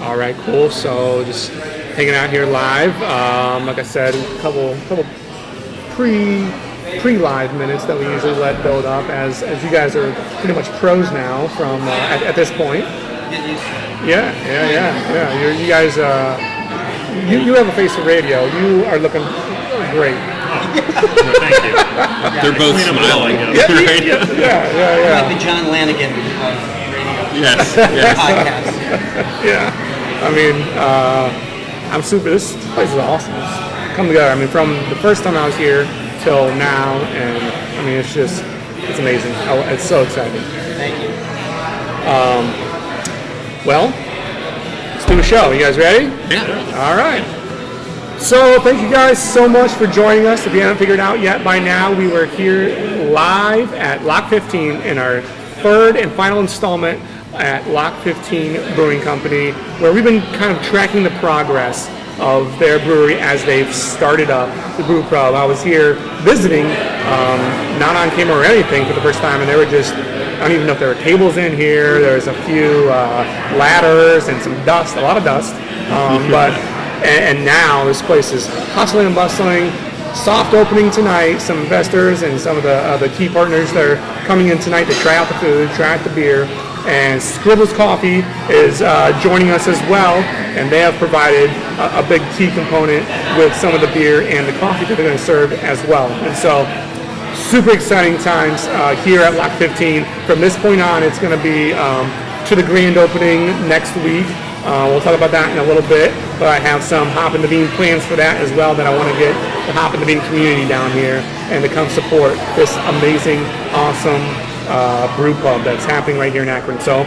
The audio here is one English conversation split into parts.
All right, cool. So just hanging out here live. Like I said, a couple pre-live minutes that we usually let build up as you guys are pretty much pros now from at this point. Yeah. You guys, you have a face for radio. You are looking great. Well, thank you. They're both smiling. Yeah. Like the John Lanigan of radio Yes. podcast. Yeah. I mean, I'm super. This place is awesome. It's come together. I mean, from the first time I was here till now, and I mean, it's amazing. It's so exciting. Thank you. Well, let's do a show. You guys ready? Yeah. All right. So thank you guys so much for joining us. If you haven't figured out yet by now, we were here live at Lock 15 in our third and final installment at Lock 15 Brewing Company, where we've been kind of tracking the progress of their brewery as they've started up the Brew Pub. I was here visiting, not on camera or anything, for the first time, and they were just, I don't even know if there were tables in here. There's a few ladders and some dust, a lot of dust, and now this place is hustling and bustling. Soft opening tonight. Some investors and some of the key partners that are coming in tonight to try out the food, try out the beer. And Scribbles Coffee is joining us as well, and they have provided a big key component with some of the beer and the coffee that they're going to serve as well. And so, super exciting times here at Lock 15. From this point on, it's going to be to the grand opening next week. We'll talk about that in a little bit, but I have some Hop in the Bean plans for that as well, that I want to get the Hop in the Bean community down here and to come support this amazing, awesome brew pub that's happening right here in Akron. So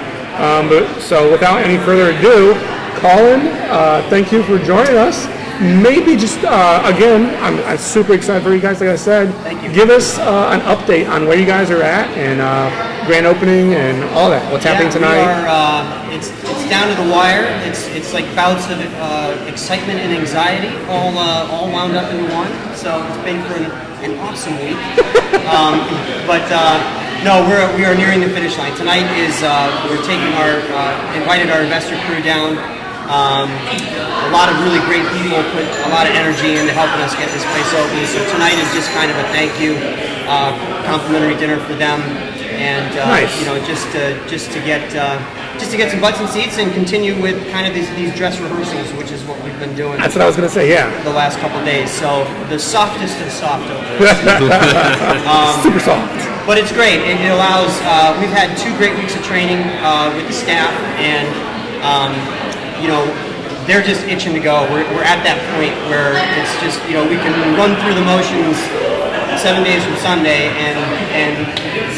without any further ado, Colin, thank you for joining us. Maybe just, again, I'm super excited for you guys, like I said. Thank you. Give us an update on where you guys are at and grand opening and all that. What's happening tonight? We are, it's down to the wire. It's like bouts of excitement and anxiety all wound up into one. So it's been for an awesome week. No, we are nearing the finish line. Tonight is we're taking invited our investor crew down. A lot of really great people put a lot of energy into helping us get this place open. So tonight is just kind of a thank you, complimentary dinner for them, and nice. Just to get some butts and seats and continue with kind of these dress rehearsals, which is what we've been doing. That's what I was going to say. Yeah. The last couple of days. So the softest of soft opens. Super soft. But it's great. It allows. We've had 2 great weeks of training with the staff, and they're just itching to go. We're at that point where it's just, we can run through the motions 7 days from Sunday, and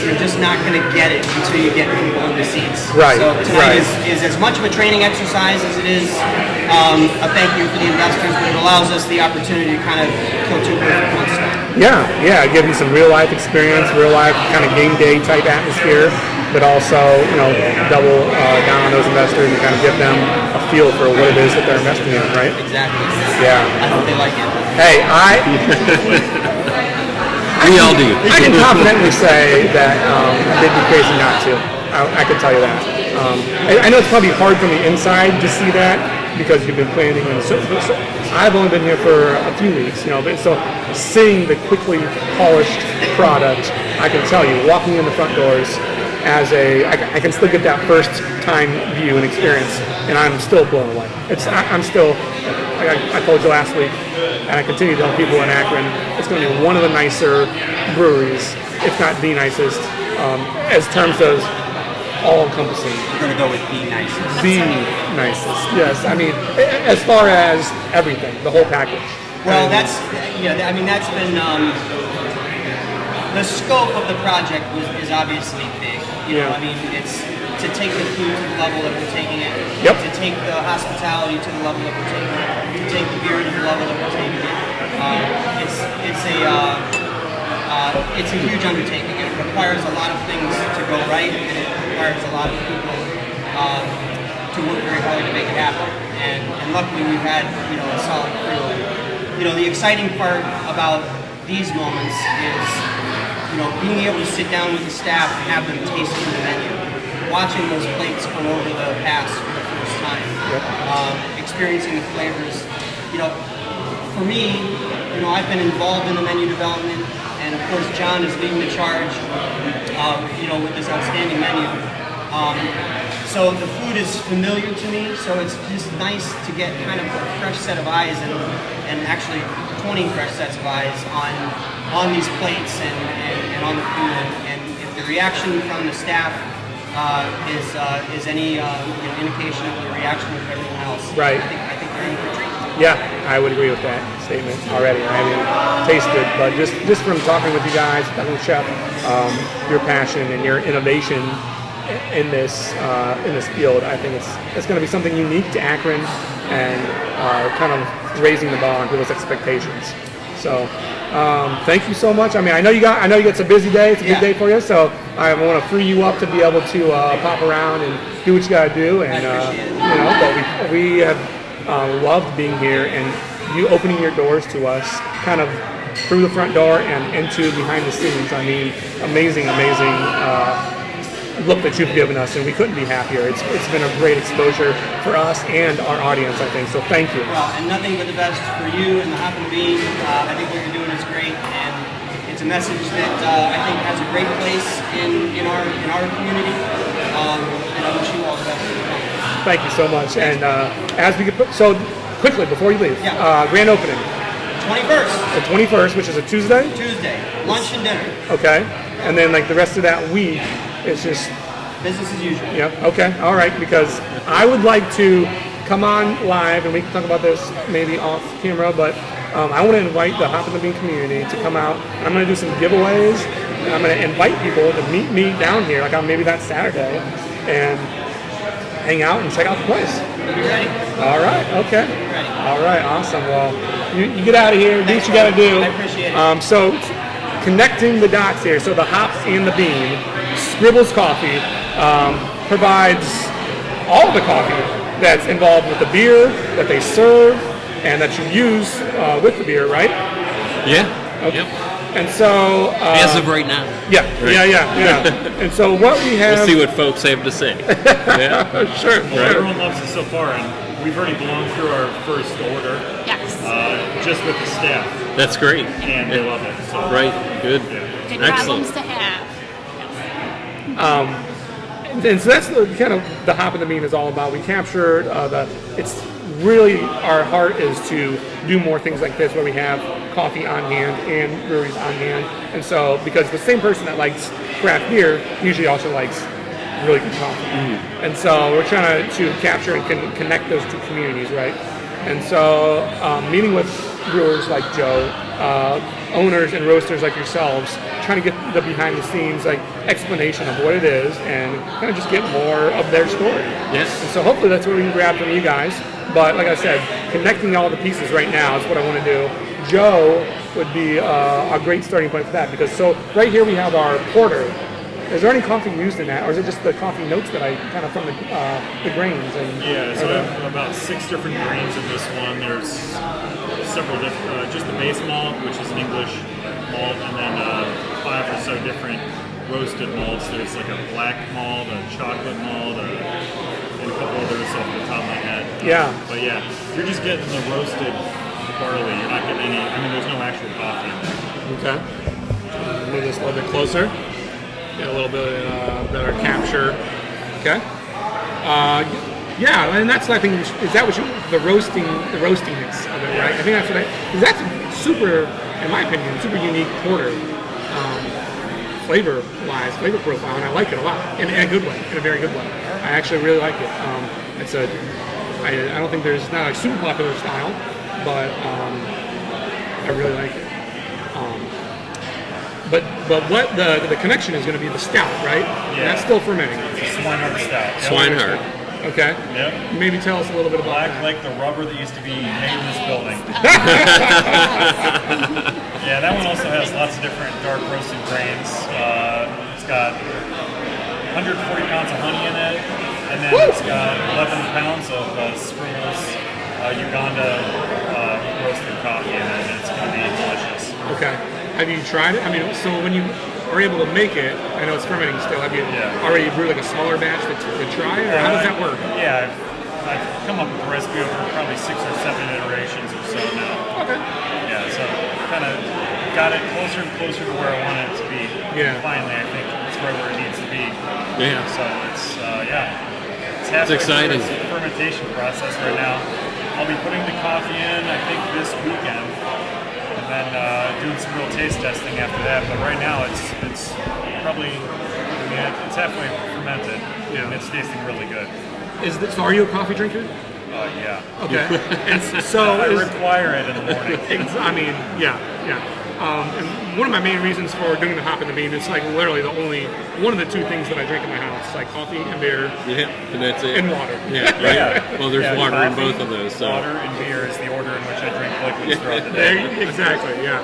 you're just not going to get it until you get people in the seats. Right. So tonight is as much of a training exercise as it is a thank you for the investors, but it allows us the opportunity to kind of kill 2 birds with 1 stone. Yeah, giving some real life experience, real life kind of game day type atmosphere, but also, double down on those investors and kind of give them a feel for what it is that they're investing in, right? Exactly. Yeah. I hope they like it. Hey, We all do. I can confidently say that they'd be crazy not to. I can tell you that. I know it's probably hard from the inside to see that because you've been planning, and so I've only been here for a few weeks, but so seeing the quickly polished product, I can tell you, walking in the front doors, I can still get that first time view and experience, and I'm still blown away. I'm still, I told you last week, and I continue to tell people in Akron, it's going to be one of the nicer breweries, if not the nicest, as terms of all-encompassing. We're going to go with the nicest. The nicest, yes. I mean, as far as everything, the whole package. Well, that's been, the scope of the project is obviously big. I mean, it's to take the food to the level that we're taking it, Yep. to take the hospitality to the level that we're taking it, to take the beer to the level that we're taking it. It's a huge undertaking. It requires a lot of things to go right, and it requires a lot of people to work very hard to make it happen. And luckily, we've had a solid crew. The exciting part about these moments is being able to sit down with the staff and have them taste through the menu, watching those plates come over the pass for the first time. Yep. experiencing the flavors. For me, I've been involved in the menu development, and of course John is leading the charge, with this outstanding menu. So the food is familiar to me, so it's just nice to get kind of a fresh set of eyes and actually 20 fresh sets of eyes on these plates and on the food. And if the reaction from the staff is any indication of the reaction of everyone else, Right. I think they're in for a treat. Yeah, I would agree with that statement already. I haven't tasted, but just from talking with you guys, talking with Chef, your passion and your innovation in this field, I think it's going to be something unique to Akron and kind of raising the bar on people's expectations. So thank you so much. I mean, I know it's a busy day. It's a big day for you, so I want to free you up to be able to pop around and do what you got to do. And but we have loved being here and you opening your doors to us, kind of through the front door and into behind the scenes. I mean, amazing look that you've given us, and we couldn't be happier. It's been a great exposure for us and our audience, I think. So thank you. Well, and nothing but the best for you and the Hop and Bean. I think what you're doing is great, and it's a message that I think has a great place in our community. And I wish you all the best. Thank you so much. And as we get so quickly before you leave, grand opening 21st. the 21st, which is a Tuesday. Lunch and dinner. Okay, and then like the rest of that week, it's just Business as usual. yeah. Okay, all right. Because I would like to come on live, and we can talk about this maybe off camera, but I want to invite the Hop and the Bean community to come out. I'm going to do some giveaways, and I'm going to invite people to meet me down here, like on maybe that Saturday, and hang out and check out the place. You ready? All right. Okay. Ready. All right. Awesome. Well, you get out of here. Do what you got to do. I appreciate it. So connecting the dots here. So the Hop and the Bean, Scribbles Coffee provides all the coffee that's involved with the beer that they serve and that you use with the beer, right? Yeah. Okay. Yep. And so As of right now. yeah. Right. And so what we have. We'll see what folks have to say. Yeah. Sure. Well, everyone loves it so far, and we've already blown through our first order Yes. just with the staff, That's great. and they love it. So. Right. Good. Good Excellent. problems to have. And so that's kind of the Hop and the Bean is all about. We captured it's really our heart is to do more things like this where we have coffee on hand and breweries on hand. And so because the same person that likes craft beer usually also likes really good coffee. And so we're trying to capture and connect those two communities, right? And so meeting with brewers like Joe, owners and roasters like yourselves, trying to get the behind the scenes like explanation of what it is and kind of just get more of their story. Yes. And so hopefully that's what we can grab from you guys. But like I said, connecting all the pieces right now is what I want to do. Joe would be a great starting point for that because so right here we have our porter. Is there any coffee used in that, or is it just the coffee notes that I kind of from the grains? And Yeah, so I have about 6 different grains in this one. There's several different, just the base malt, which is an English malt, and then 5 or so different roasted malts. There's like a black malt, a chocolate malt, and a couple others off the top of my head. Yeah. But yeah, you're just getting the roasted barley. You're not getting any, there's no actual coffee in there. Okay. Move this a little bit closer. Get a little bit better capture. Okay. Yeah, and that's I think is that what the roastiness of it, right? I think that's what because that's super, in my opinion, super unique porter, flavor profile, and I like it a lot in a good way, in a very good way. I actually really like it. I don't think there's not a super popular style, but I really like it. But what the connection is going to be the stout, right? Yeah. That's still fermenting. It's a Swinehart stout. Swinehart. Okay. Yep. Maybe tell us a little bit about Black that. like the rubber that used to be made in this building. Yeah, that one also has lots of different dark roasted grains. It's got 140 pounds of honey in it, and then it's got 11 pounds of Scribbles Uganda roasted coffee in it, and it's going to be delicious. Okay. Have you tried it? I mean, so when you are able to make it, I know it's fermenting still. Have you already brewed like a smaller batch to try, or how does that work? Yeah, I've come up with a recipe over probably 6 or 7 iterations or so now. Okay. Yeah, so kind of got it closer and closer to where I wanted it to be. Yeah. And finally, I think it's right where it needs to be. Yeah. So it's it's halfway through exciting. its fermentation process right now. I'll be putting the coffee in, I think, this weekend, and then doing some real taste testing after that. But right now, it's probably it's halfway fermented, and it's tasting really good. So are you a coffee drinker? Yeah. Okay. And so I require it in the morning. I mean, yeah. And one of my main reasons for doing the hop and the bean is like literally one of the two things that I drink in my house, like coffee and beer Yeah, and that's it. and water. Yeah, right. Yeah. Well, there's Yeah, water in coffee, both of those. So. Water and beer is the order in which I drink liquids throughout the day. Exactly, yeah.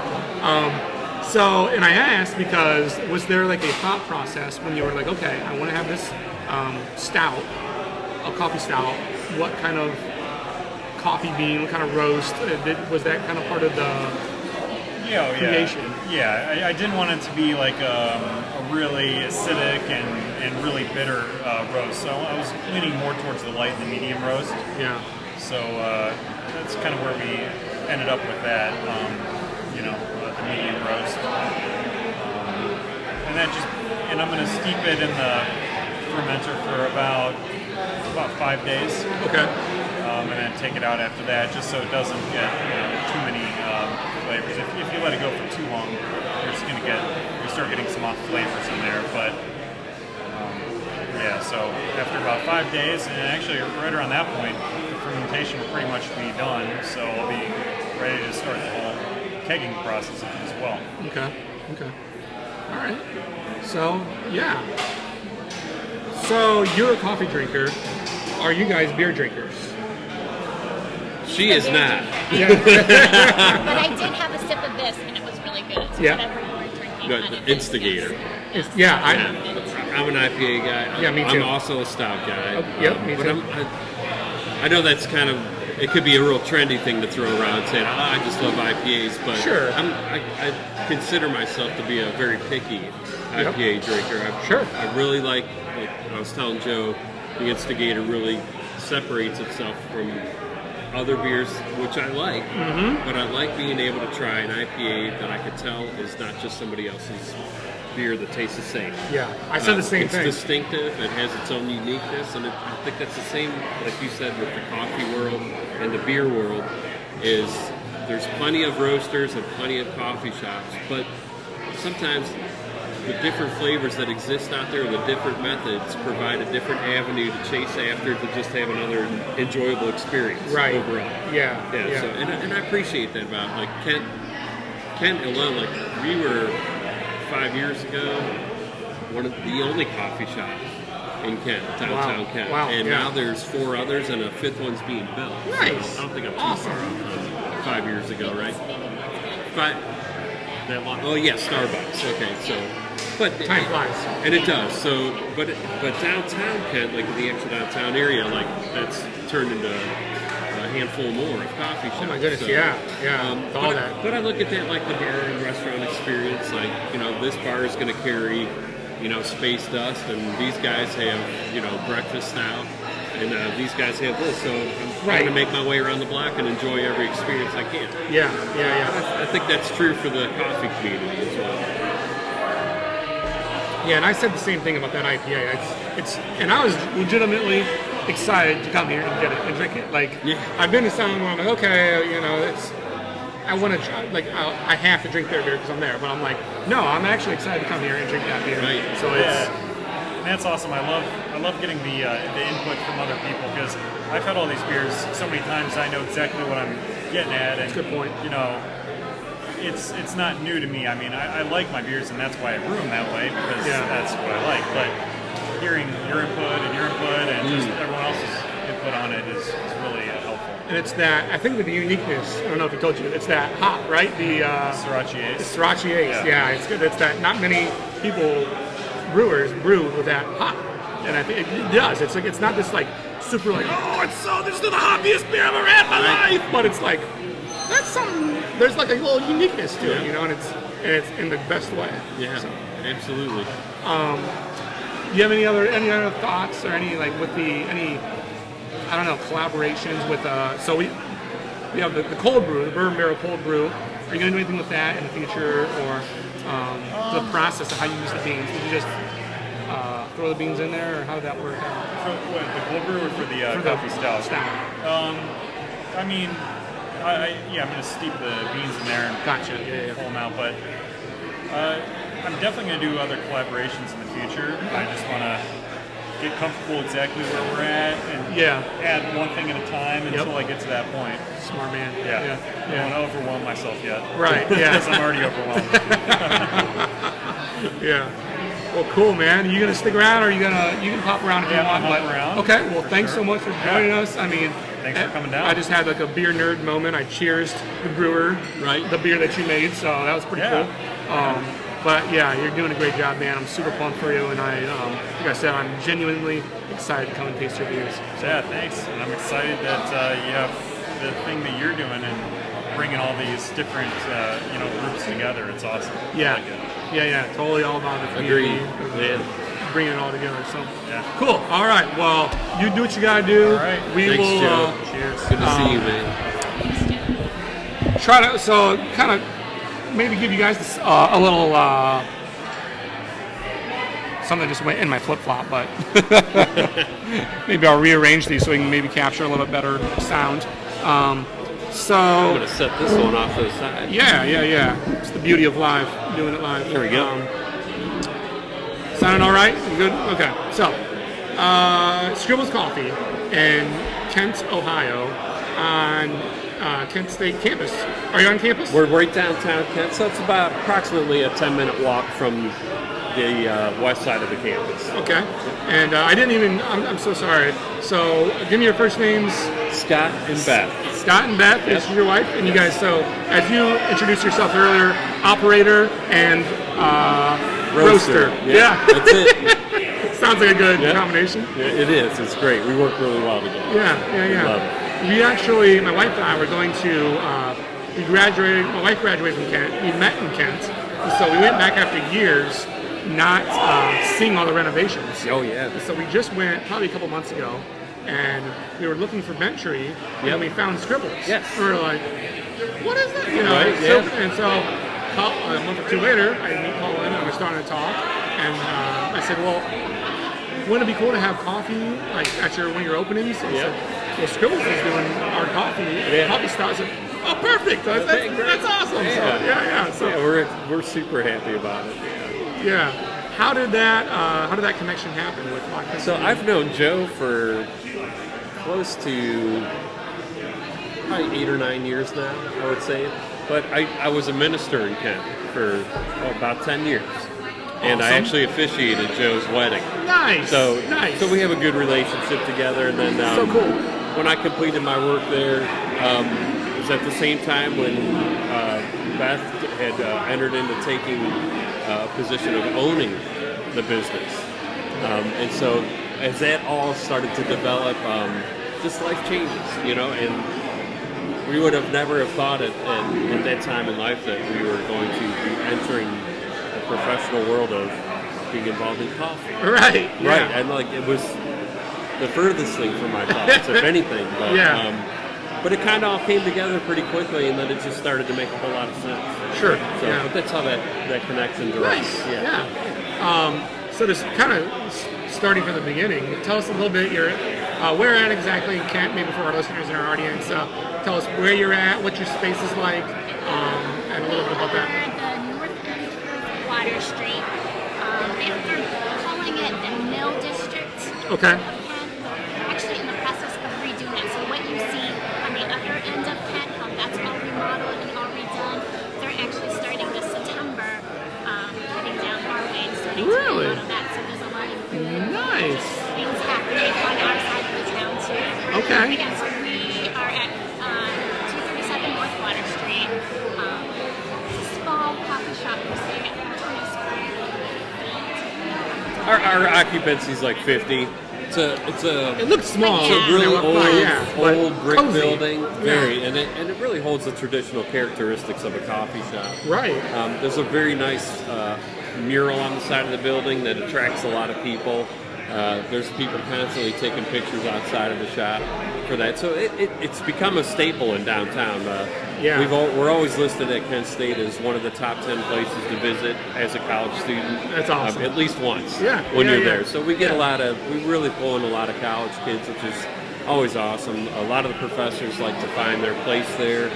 So, and I asked because was there like a thought process when you were like, okay, I want to have this stout, a coffee stout. What kind of coffee bean, what kind of roast? Was that kind of part of the creation? Yeah, I didn't want it to be like a really acidic and really bitter roast. So I was leaning more towards the light and the medium roast. Yeah. So that's kind of where we ended up with that. The medium roast. And I'm going to steep it in the fermenter for about 5 days. Okay. And then take it out after that, just so it doesn't get too many flavors. If you let it go for too long, you start getting some off flavors in there. But so after about 5 days, and actually right around that point, the fermentation will pretty much be done. So I'll be ready to start the whole kegging process as well. Okay. All right. So, yeah. So, you're a coffee drinker. Are you guys beer drinkers? She is not. Yeah. But I did have a sip of this, and it was really good. It's Yeah. whatever you were drinking. The kind of instigator. Yes. Yeah, I'm an IPA guy. Yeah, me too. I'm also a stout guy. Yep, me but too. I know that's kind of, it could be a real trendy thing to throw around saying, I just love IPAs, but Sure. I consider myself to be a very picky IPA drinker. I really like I was telling Joe, the Instigator really separates itself from other beers, which I like, but I like being able to try an IPA that I could tell is not just somebody else's beer that tastes the same. Yeah, I said the same thing. It's distinctive, it has its own uniqueness, and I think that's the same, like you said, with the coffee world and the beer world, is there's plenty of roasters and plenty of coffee shops, but sometimes the different flavors that exist out there, the different methods, provide a different avenue to chase after to just have another enjoyable experience overall. Yeah. So, and I appreciate that about like Kent alone. Like we were 5 years ago, one of the only coffee shops in Kent, downtown Kent, and now there's 4 others and a 5th one's being built. Nice. So I don't think I'm too far off from 5 years ago, right? That long. Oh yeah, Starbucks. Okay, so. But Time flies. and it does. So, but downtown Kent, like the actual downtown area, like that's turned into a handful more of coffee shops. Oh my goodness, So, all that. But I look at that like the bar and restaurant experience. Like this bar is going to carry, space dust, and these guys have breakfast stout, and these guys have this. So I'm trying to make my way around the block and enjoy every experience I can. Yeah. I think that's true for the coffee community as well. Yeah, and I said the same thing about that IPA. And I was legitimately excited to come here and get it and drink it. Like, I've been to some where I'm like, okay, I want to try. Like, I have to drink their beer because I'm there. But I'm like, no, I'm actually excited to come here and drink that beer. Right. So And that's awesome. I love getting the input from other people because I've had all these beers so many times. I know exactly what I'm getting at. And That's a good point. It's not new to me. I mean, I like my beers, and that's why I brew them that way because that's what I like. But hearing your input and just everyone else's input on it is really helpful. And it's that, I think with the uniqueness, I don't know if I told you, it's that hop, right? The Sriracha Ace. Sriracha Ace, yeah, it's good. It's that not many brewers brew with that hop. And I think it does. It's like, it's not this like super like, this is the hoppiest beer I've ever had in my life. But it's like, that's something, there's like a little uniqueness to it, and it's in the best way. Yeah, So, absolutely. do you have any other thoughts or any like with any I don't know, collaborations with, so we have the cold brew, the bourbon barrel cold brew. Are you going to do anything with that in the future, or the process of how you use the beans? Did you just throw the beans in there, or how did that work out? For what, the cold brew or for the coffee stout? I mean, I'm going to steep the beans in there and Gotcha. Yeah. pull them out, but I'm definitely going to do other collaborations in the future. I just want to get comfortable exactly where we're at and add one thing at a time until I get to that point. Smart man. I don't want to overwhelm myself yet. Right. Yeah. Because I'm already overwhelmed. Yeah. Well, cool, man. Are you gonna stick around, or you can pop around if you want? I'll hop around. Okay. Well, thanks sure. so much for joining us. I mean, Thanks for coming down. I just had like a beer nerd moment. I cheersed the brewer, the beer that you made, so that was pretty cool. But yeah, you're doing a great job, man. I'm super pumped for you, and like I said, I'm genuinely excited to come and taste your beers. So. Yeah, thanks. And I'm excited that you have the thing that you're doing and bringing all these different groups together. It's awesome. Yeah. I like it. Yeah. Totally all about the community. Bringing it all together. So cool. All right. Well, you do what you gotta do. All right. Thanks, Joe. Cheers. Good to see you, man. Try to kind of maybe give you guys this, a little something just went in my flip flop, but maybe I'll rearrange these so we can maybe capture a little bit better sound. I'm gonna set this one off to the side. Yeah. It's the beauty of live, doing it live. There we go. Sounding all right? You good? Okay. So, Scribbles Coffee in Kent, Ohio, on Kent State campus. Are you on campus? We're right downtown Kent, so it's about approximately a 10-minute walk from the west side of the campus. Okay. And I didn't even, I'm so sorry. So, give me your first names. Scott and Beth. Scott and Beth, this is your wife, and you guys, so as you introduced yourself earlier, operator and roaster. Yeah. That's it. Sounds like a good combination. Yeah, it is. It's great. We work really well together. Yeah. Love it. We actually, my wife and I were going to, my wife graduated from Kent, we met in Kent, so we went back after years not seeing all the renovations. Oh, yeah. So we just went probably a couple months ago, and we were looking for Bentry, and we found Scribbles. Yes. We were like, what is that? Right, And so a month or two later, I meet Colin, and we're starting to talk, and I said, well, wouldn't it be cool to have coffee like at one of your openings? And he said, well, Scribbles is doing our coffee style. I said, oh, perfect. That's awesome. Yeah. So, we're super happy about it. yeah. How did that connection happen with Lock 15? So I've known Joe for close to probably 8 or 9 years now, I would say. But I was a minister in Kent for about 10 years. And I actually officiated Joe's wedding. Nice. So we have a good relationship together. And then so cool. When I completed my work there, it was at the same time when Beth had entered into taking a position of owning the business. And so as that all started to develop, just life changes, and we would have never have thought at that time in life that we were going to be entering the professional world of being involved in coffee. Right. Yeah. Right. And it was the furthest thing from my thoughts, if anything. But, but it kind of all came together pretty quickly, and then it just started to make a whole lot of sense. Sure. So, but that's how that connection directs. Nice. Yeah. So just kind of starting from the beginning, tell us a little bit where at exactly in Kent, maybe for our listeners and our audience. Tell us where you're at, what your space is like, and a little bit about that. We're at the north end of Water Street. They're calling it the Mill District. Okay. Of Kent. We're actually in the process of redoing it. So what you see on the other end of Kent, how that's all remodeled and all redone, they're actually starting this September, heading down our way and starting to remodel that. So there's a lot of Nice. things happening on our side of the town too. Okay. Yeah, so we are at 237 North Water Street. It's a small coffee shop. We're sitting at 20 square feet. Our occupancy is like 50. It looks small. It's a really old brick cozy. building, and it really holds the traditional characteristics of a coffee shop. Right. There's a very nice mural on the side of the building that attracts a lot of people. There's people constantly taking pictures outside of the shop for that. So it's become a staple in downtown. Yeah. We're always listed at Kent State as one of the top 10 places to visit as a college student. That's awesome. At least once Yeah, when yeah, you're yeah. there. So we get we really pull in a lot of college kids, which is always awesome. A lot of the professors like to find their place there,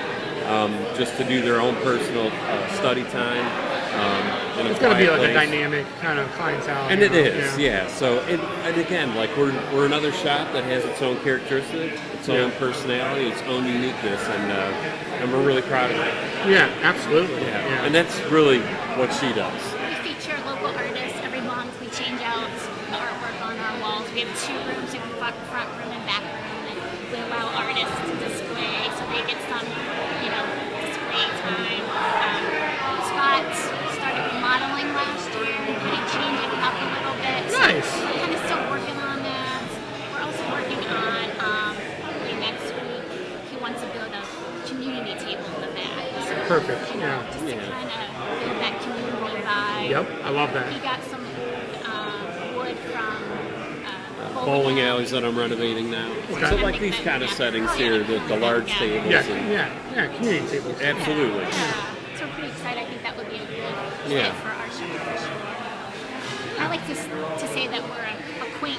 just to do their own personal study time. It's going to be like a dynamic kind of clientele. And you it know? is, yeah. So, and again, like we're another shop that has its own characteristics, its own personality, its own uniqueness, and we're really proud of it. Yeah, absolutely. Yeah. And that's really what she does. We feature local artists every month. We change out the artwork on our walls. We have 2 rooms, we have front room and back room, and we allow artists to display so they get some, display time. Scott started remodeling last year and kind of changing it up a little bit. So Nice. we're kind of still working on that. We're also working on, probably next week, he wants to build a community table in the back. So, Perfect, just to Yeah. kind of build that community vibe. Yep, I love that. He got some wood from Bowling alleys that I'm renovating now. Okay. So like these kind of settings here, the large tables. Yeah, and, yeah, community tables. Absolutely. Yeah. So we're pretty excited. I think that would be a good fit Yeah. for our shop for sure. I like to say that we're a quaint,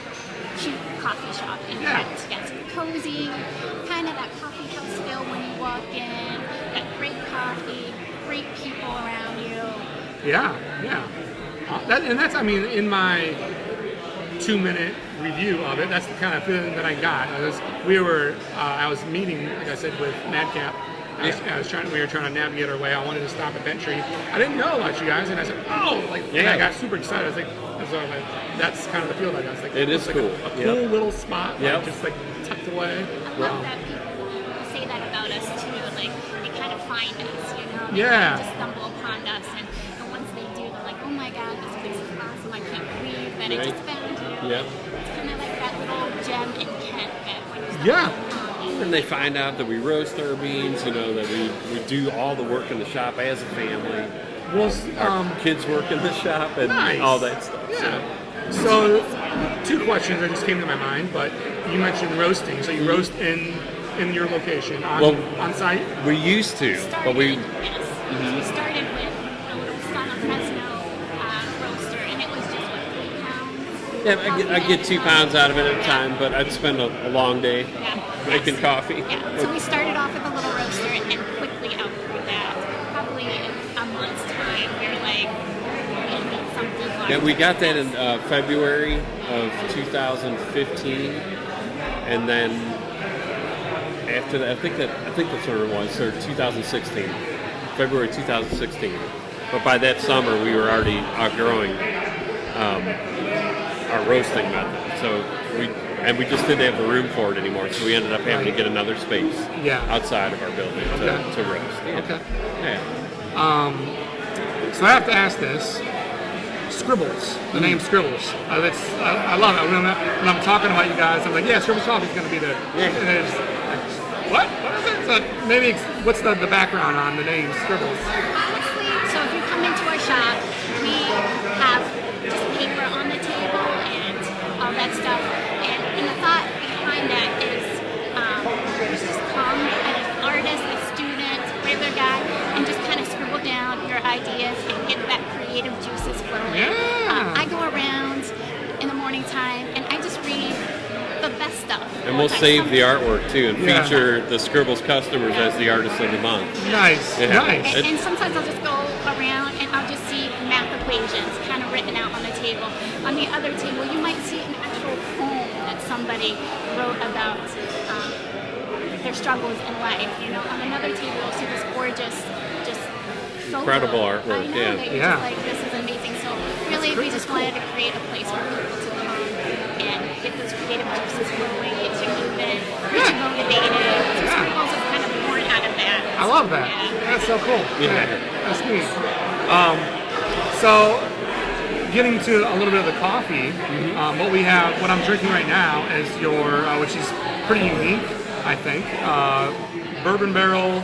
cute coffee shop in Yeah. Kent. Yes, cozy, kind of that coffee house feel when you walk in. Got great coffee, great people around you. Yeah. That's, I mean, in my 2-minute review of it, that's the kind of feeling that I got. I was meeting, like I said, with Madcap. We were trying to navigate our way. I wanted to stop at Bentry. I didn't know about you guys, and I said, and I got super excited. I was like, that's kind of the feel that I got. It's like, It is like cool. A cool little spot, Yep. just like tucked away. I love that people say that about us too. Like they kind of find us, They Yeah. kind of just stumble upon us, and once they do, they're like, "Oh my God, this place is awesome! I can't believe that I Right. just found you." Yep. It's kind of like that little gem in Kent that when you stumble Yeah. upon it. And they find out that we roast our beans, that we do all the work in the shop as a family. Well, Our kids work in the shop and nice. all that stuff. Yeah. So, 2 questions that just came to my mind, but you mentioned roasting. So you roast in your location on site? We used to, but we We started with a little Son of Fresno roaster, and it was just what 3 pounds. I get 2 pounds out of it at a time, but I'd spend a long day making coffee. Yeah, so we started off with a little roaster and quickly outgrew that. Probably in a month's time, we were like, we need something larger. Yeah, we got that in February of 2015, and then after that, I think that's what it was. So 2016, February 2016. But by that summer, we were already outgrowing our roasting method. So we just didn't have the room for it anymore. So we ended up having to get another space outside of our building to roast. Yeah. Okay. Yeah. So I have to ask this. Scribbles, the name Scribbles. I love it. When I'm talking about you guys, I'm like, yeah, Scribbles Coffee is going to be there. Yeah. And it's like, what? What is it? So maybe what's the background on the name Scribbles? Honestly, so if you come into our shop, we have just paper on the table and all that stuff. And the thought behind that is just come as an artist, a student, regular guy, and just kind of scribble down your ideas and get that creative juices flowing. Yeah. I go around in the morning time and I just read the best stuff. And we'll save the artwork too, and Yeah. feature the Scribbles customers as the artist of the month. Nice, Yeah. nice. And sometimes I'll just go around and I'll just see math equations kind of written out on the table. On the other table, you might see an actual poem that somebody wrote about their struggles in life. On another table, you'll see this gorgeous, just photo. Incredible artwork, I know, yeah. that you're Yeah. just like, this is amazing. So really, we just wanted to create a place for people to come and get those creative juices flowing, get you moving, get you motivated. So Yeah. Scribbles is kind of born out of that. I love that. Yeah. That's so cool. Yeah. That's neat. So, getting to a little bit of the coffee, what I'm drinking right now is your, which is pretty unique, I think, bourbon barrel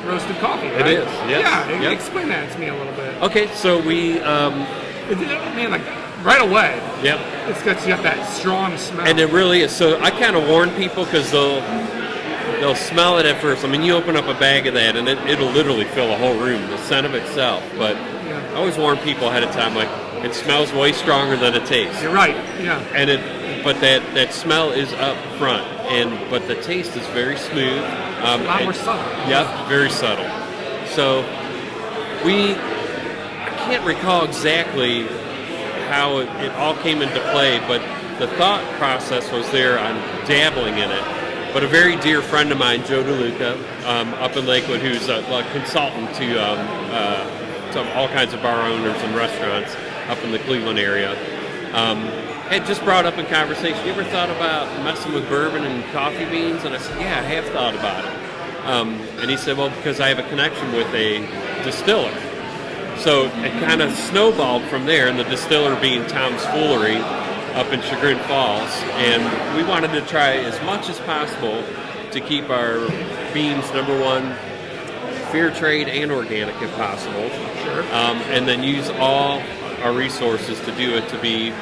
roasted coffee. Right? is, yes. Yeah. Yep. Explain that to me a little bit. Okay, so we Man, like right away. Yep. It's got that strong smell. And it really is. So I kind of warn people because they'll smell it at first. I mean, you open up a bag of that and it'll literally fill a whole room, the scent of itself. But I always warn people ahead of time, like, it smells way stronger than it tastes. You're right. Yeah. And but that smell is up front, but the taste is very smooth. A lot more subtle. Yep, very subtle. So I can't recall exactly how it all came into play, but the thought process was there on dabbling in it. But a very dear friend of mine, Joe DeLuca, up in Lakewood, who's a consultant to all kinds of bar owners and restaurants up in the Cleveland area, had just brought up in conversation, you ever thought about messing with bourbon and coffee beans? And I said, yeah, I have thought about it. And he said, well, because I have a connection with a distiller. So it kind of snowballed from there, and the distiller being Tom's Foolery up in Chagrin Falls. And we wanted to try as much as possible to keep our beans, number one, fair trade and organic if possible. Sure. And then use all our resources to do it to be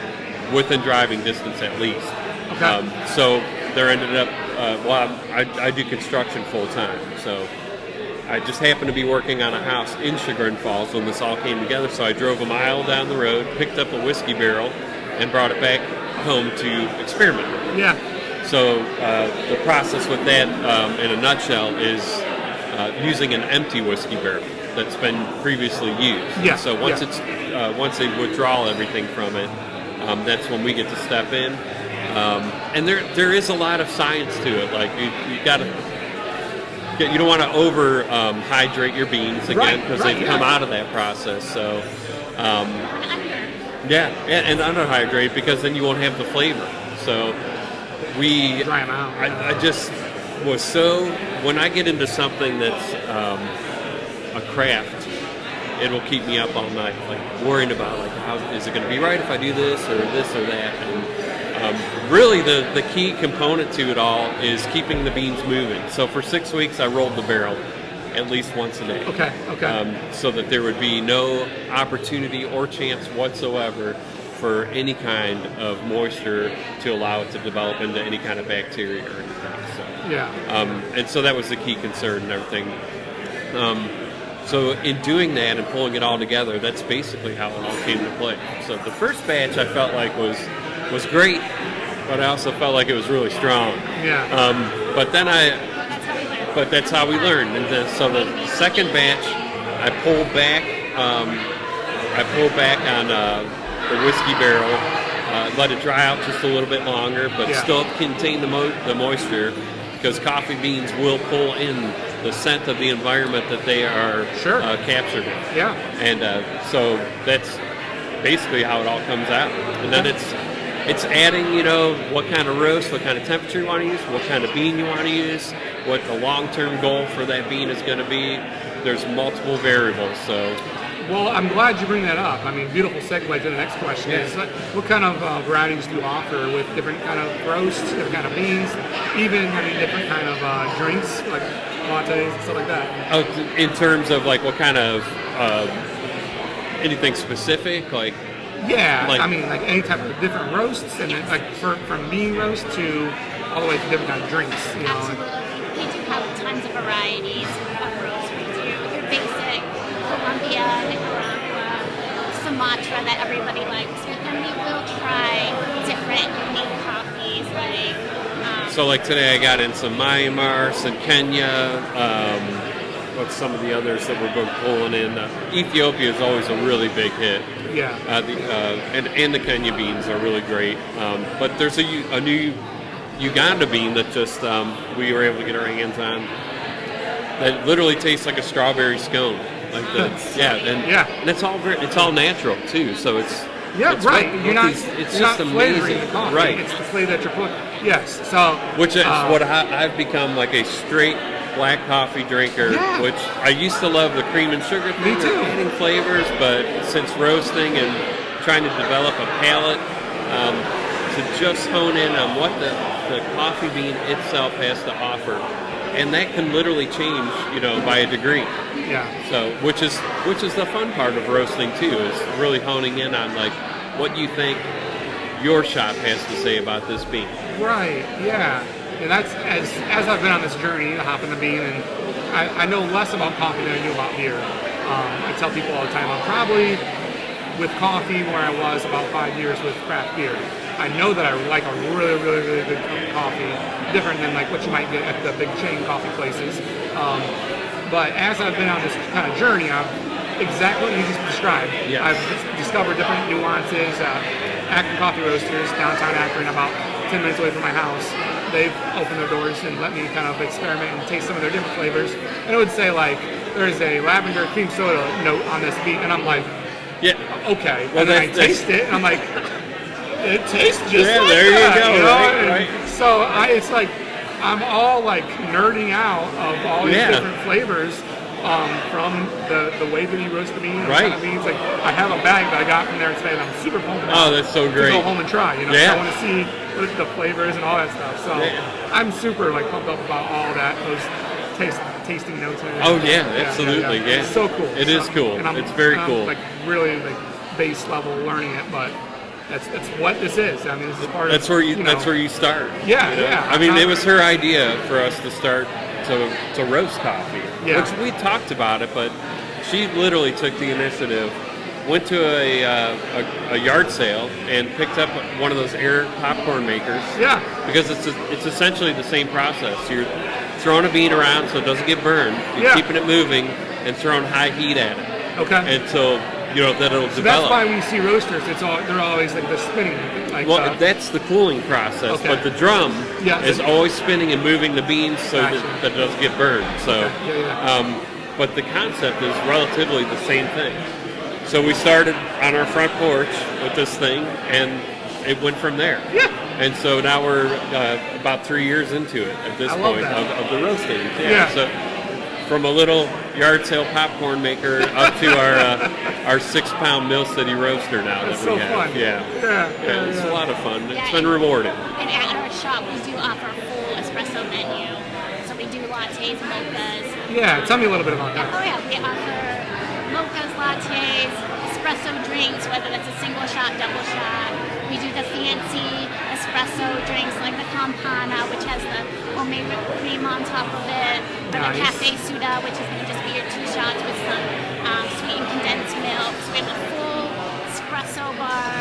within driving distance at least. Okay. So there ended up, I do construction full time, so I just happened to be working on a house in Chagrin Falls when this all came together, so I drove a mile down the road, picked up a whiskey barrel, and brought it back home to experiment. Yeah. So the process with that, in a nutshell, is using an empty whiskey barrel that's been previously used. Yeah. So once once they withdraw everything from it, that's when we get to step in. And there is a lot of science to it. Like you don't want to over hydrate your beans again because they've come out of that process. So and underhydrate because then you won't have the flavor. So Dry 'em out. I just was when I get into something that's a craft, it'll keep me up all night, like worrying about like how is it going to be right if I do this or that. And really, the key component to it all is keeping the beans moving. So for 6 weeks, I rolled the barrel at least once a day. Okay. So that there would be no opportunity or chance whatsoever for any kind of moisture to allow it to develop into any kind of bacteria or anything. So, Yeah. and so that was the key concern and everything. So in doing that and pulling it all together, that's basically how it all came to play. So the first batch I felt like was great, but I also felt like it was really strong. Yeah. But that's how we learned. And so the second batch, I pulled back on the whiskey barrel, let it dry out just a little bit longer, but still contain the moisture, because coffee beans will pull in the scent of the environment that they are captured in. Yeah. And so that's basically how it all comes out. And then it's adding, what kind of roast, what kind of temperature you want to use, what kind of bean you want to use, what the long-term goal for that bean is going to be. There's multiple variables. So, well, I'm glad you bring that up. I mean, beautiful segue to the next question is, what kind of varieties do you offer with different kind of roasts, different kind of beans, even, different kind of drinks, like lattes and stuff like that? Oh, in terms of, like, what kind of, anything specific, like... Yeah, like any type of different roasts, and then, like from bean roast to all the way to different kind of drinks. Absolutely. We do have tons of varieties of roasts. We do your basic Colombia, Nicaragua, Sumatra that everybody likes. But then we will try different unique coffees So like today I got in some Myanmar, some Kenya, what's some of the others that we're pulling in? Ethiopia is always a really big hit. Yeah. And the Kenya beans are really great. But there's a new Uganda bean that just we were able to get our hands on that literally tastes like a strawberry scone. Like and it's all natural too. So it's You're not flavoring the coffee. Right. It's the flavor that you're putting. Yes. So which is what I've become, like a straight black coffee drinker, which I used to love the cream and sugar thing, adding flavors, but since roasting and trying to develop a palate, to just hone in on what the coffee bean itself has to offer, and that can literally change, by a degree. Yeah. So which is the fun part of roasting too, is really honing in on like what you think your shop has to say about this bean. Right, yeah. And that's, as I've been on this journey to hop in the bean, and I know less about coffee than I do about beer. I tell people all the time, I'm probably with coffee where I was about 5 years with craft beer. I know that I like a really, really, really good coffee, different than like what you might get at the big chain coffee places. But as I've been on this kind of journey, I've exactly what you just described. Yeah. I've discovered different nuances. Akron Coffee Roasters, downtown Akron, about 10 minutes away from my house. They've opened their doors and let me kind of experiment and taste some of their different flavors. And it would say like, there's a lavender cream soda note on this bean, and I'm like, Yeah. okay. Well, And then I that's- taste it, and I'm like, it tastes just Yeah, like there you that, go, you know? right, And right. so it's like, I'm all like nerding out of all these Yeah. different flavors from the way that he roasts the beans. and Right. kind of beans. Like, I have a bag that I got from there today that I'm super pumped about. Oh, that's so To great. go home and try, you know? Yeah. So I want to see what the flavors and all that stuff. So Yeah. I'm super like pumped up about all that, those tasting notes and Oh, everything. yeah, absolutely, yeah. It's so cool. It is cool. And It's very I'm, cool. Like really like base level learning it, but that's what this is. I mean, this is part That's of where you. know, That's where you start. Yeah, you know? yeah. I mean, I'm it not- was her idea for us to start to roast coffee, Yeah. which we talked about it, but she literally took the initiative, went to a yard sale and picked up one of those air popcorn makers. Yeah. Because it's essentially the same process. You're throwing a bean around so it doesn't get burned. You're Yeah. keeping it moving and throwing high heat at it Okay. until that it'll So develop. that's why when you see roasters, they're always like the spinning, like Well, that's the cooling process, Okay. but the drum Yeah. is always spinning and moving the beans so Gotcha. that it doesn't get burned. So, Yeah. but the concept is relatively the same thing. So we started on our front porch with this thing, and it went from there. Yeah. And so now we're about 3 years into it at this I love point that. of the roasting. Yeah. So from a little yard sale popcorn maker up to our 6-pound Mill City roaster now That's that so we have. fun. Yeah. Yeah. It's a lot of fun. Yeah, It's been and- rewarding. And at our shop, we do offer a full espresso menu. So we do lattes, mochas. Yeah. Tell me a little bit about Oh that. yeah, we offer mochas, lattes, espresso drinks, whether that's a single shot, double shot. We do the fancy espresso drinks like the Campana, which has the homemade whipped cream on top of it, or Nice. the Cafe Suda, which is going to just be your 2 shots with some sweetened condensed milk. So we have a full espresso bar.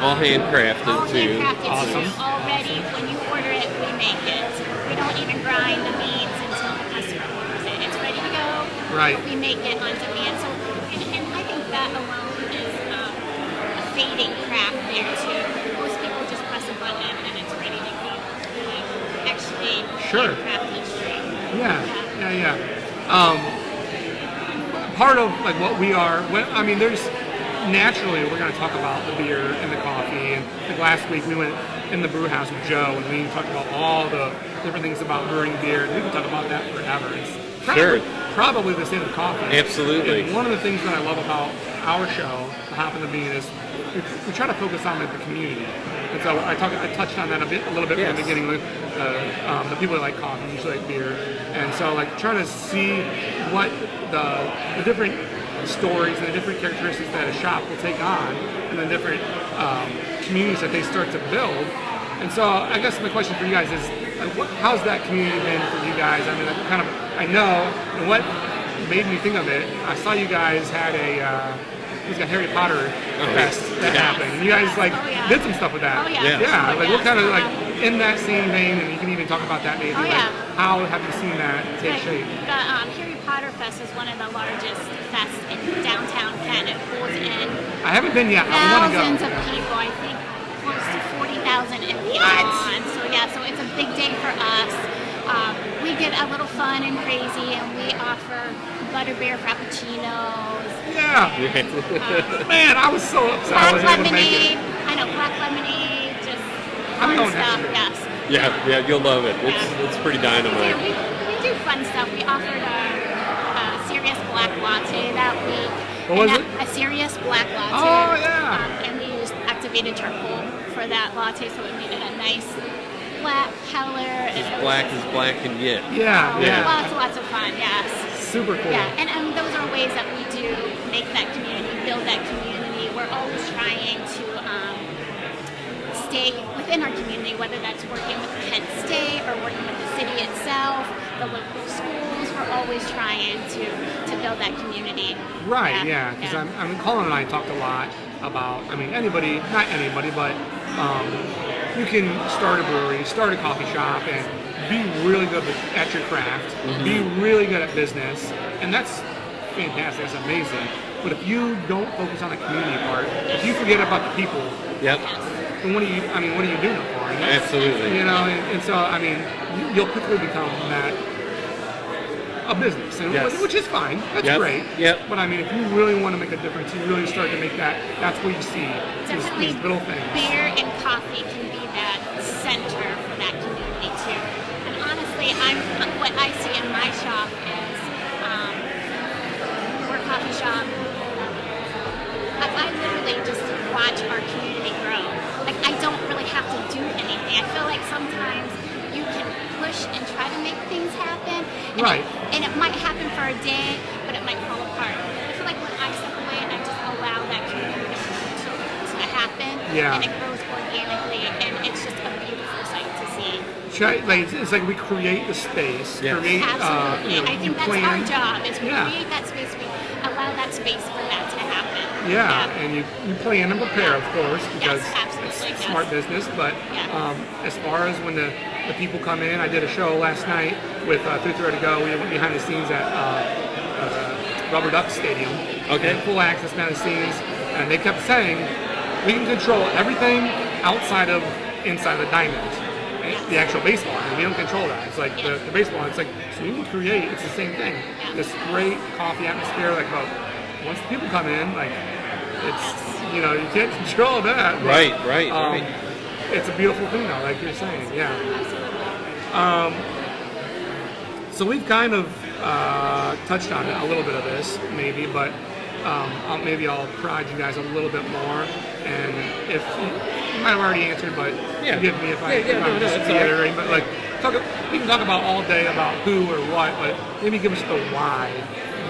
All handcrafted All too. handcrafted Awesome. too. Already, when you order it, we make it. We don't even grind the beans until the customer orders it. It's ready to go. Right. But we make it on demand. So, and I think that alone is a fading craft there too. Most people just press a button and it's ready to go. Actually, Sure. handcraft each drink. Yeah. Part of like what we are, there's naturally we're going to talk about the beer and the coffee. And like last week we went in the brew house with Joe and we talked about all the different things about brewing beer. We can talk about that forever. It's probably the same with coffee. Absolutely. And one of the things that I love about our show, The Hop and the Bean, is we try to focus on like, the community. And so I touched on that a little bit from the Yes. beginning. With, the people that like coffee usually like beer, and so like trying to see what the different stories and the different characteristics that a shop will take on, and the different communities that they start to build. And so I guess my question for you guys is, how's that community been for you guys? I mean, I know, and what made me think of it, I saw you guys had it was a Harry Potter fest that happened. And you guys Oh, yeah. did some stuff with that. Oh, yeah. Yeah. Yeah, like what Yeah. kind of in that same vein, and you can even talk about that maybe. Oh, yeah. How have you seen that take Right. shape? The Harry Potter Fest is one of the largest fests in downtown Canton. It pulls in I haven't been yet. I want to go. thousands of people. I think close to 40,000 and beyond. So yeah, so it's a big day for us. We get a little fun and crazy, and we offer butterbeer frappuccinos, Yeah. Man, I was so upset I black wasn't able to make it. lemonade. I know, black lemonade, just I'm fun going stuff. next Yes. Yeah, you'll love it. Yeah. It's pretty Yeah, dynamite. we do fun stuff. We offered a serious black latte that week. What was and it? A serious black latte. Oh, yeah. And we used activated charcoal for that latte, so it made it a nice black color. And it was Black just- as black can get. Yeah, yeah. Lots of fun, yes. Super cool. Yeah, and those are ways that we do make that community, build that community, we're always trying to stay within our community, whether that's working with Kent State or working with the city itself, the local schools. We're always trying to build that community. Right, yeah, because I mean, Colin and I talked a lot about, I mean, anybody, not anybody, but you can start a brewery, start a coffee shop, and be really good at your craft, be really good at business, and that's fantastic, that's amazing. But if you don't focus on the community part, if you forget about the people, Yep. then what are you doing it for? And that's- Absolutely. You know, and so, I mean, you'll quickly become that, a business, and Yes. which is fine. That's Yep. great. Yep. But I mean, if you really want to make a difference, you really start to make that. That's where you see Definitely, these little things. beer and coffee can be that center for that community too. And honestly, what I see in my shop is we're a coffee shop. I literally just watch our community grow. Like, I don't really have to do anything. I feel like sometimes you can push and try to make things happen. And Right. and it might happen for a day, but it might fall apart. I feel like when I step away and I just allow that community to happen, Yeah. and it grows organically, and it's just a beautiful sight to see. It's like we create the space, Yes. create. Absolutely. You know, I you think that's plan. our job, is we Yeah. create that space, we allow that space for that to happen. Yeah, and you plan and prepare, of course, because absolutely, it's yes. smart business. But Yeah. as far as when the people come in, I did a show last night with 3 to Go. We went behind the scenes at Rubber Duck Stadium. Okay. And full access behind the scenes, and they kept saying, we can control everything outside of inside the diamond. The actual baseball, and we don't control that. It's like the baseball, it's like, so we can create, it's the same thing. This great coffee atmosphere, like, about once the people come in, like, it's, you know, you can't control that. But, Right. It's a beautiful thing, though, like you're saying, yeah. So we've kind of touched on it, a little bit of this, maybe, but maybe I'll prod you guys a little bit more. And if you might have already answered, but Yeah. forgive me if No, I'm just it's all right. reiterating. But like, we can talk about all day about who or what, but maybe give us the why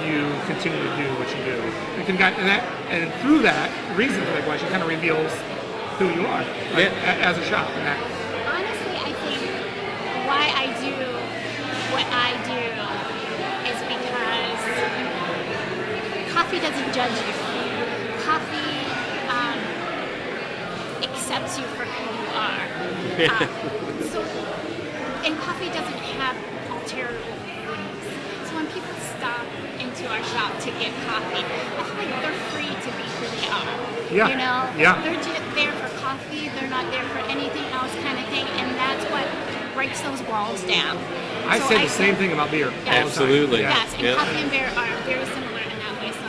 you continue to do what you do. You can and through that reason for that question kind of reveals who you are, like, as a shop. And that, Honestly, I think why I do what I do is because coffee doesn't judge you. Coffee accepts you for who you are. And coffee doesn't have ulterior motives. So when people stop into our shop to get coffee, I feel like they're free to be who they are. Yeah. You know? Yeah. They're just there for coffee, they're not there for anything else kind of thing, and that's what breaks those walls down. I So say the same thing about beer. Yes. all the time. Absolutely. Yeah. Yes, and Yeah. coffee and beer are very similar in that way. So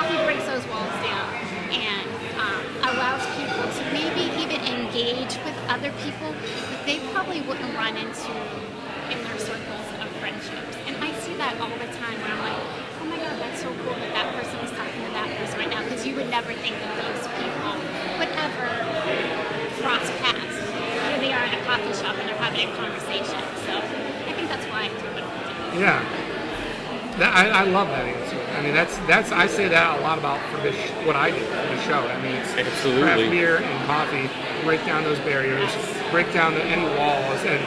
coffee breaks those walls down and allows people to maybe even engage with other people that they probably wouldn't run into in their circles of friendships. And I see that all the time where I'm like, oh my God, that's so cool that that person is talking to that person right now, because you would never think that those people would ever cross paths. Here they are in a coffee shop and they're having a conversation. So I think that's why I do what I do. Yeah. I love that answer. I mean, that's I say that a lot about for this what I do for the show. I mean, it's Absolutely. craft beer and coffee, break down those barriers, break down any walls, and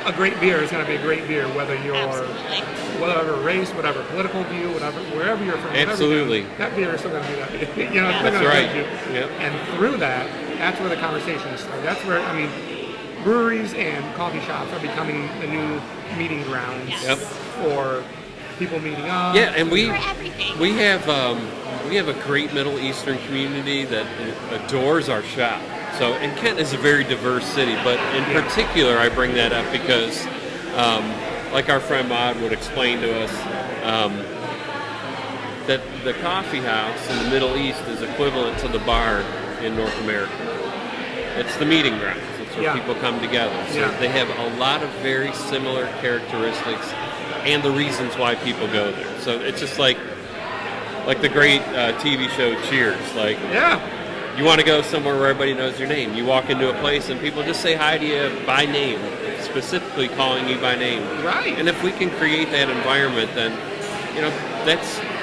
a great beer is going to be a great beer whether you're Absolutely. whatever race, whatever political view, whatever wherever you're from. whatever you do, Absolutely. that beer is still going to be that beer. You know, it's still That's gonna right. affect you. Yep. And through that, that's where the conversation starts. That's where I mean, breweries and coffee shops are becoming the new meeting grounds Yep. for people meeting up. Yeah, and For everything. we have a great Middle Eastern community that adores our shop. So, and Kent is a very diverse city, but in particular, I bring that up because, like our friend Maud would explain to us, that the coffee house in the Middle East is equivalent to the bar in North America. It's the meeting grounds. It's where Yeah. people come together. So Yeah. they have a lot of very similar characteristics and the reasons why people go there. So it's just like the great TV show Cheers. Like, Yeah. you want to go somewhere where everybody knows your name. You walk into a place and people just say hi to you by name, specifically calling you by name. Right. And if we can create that environment, then you know,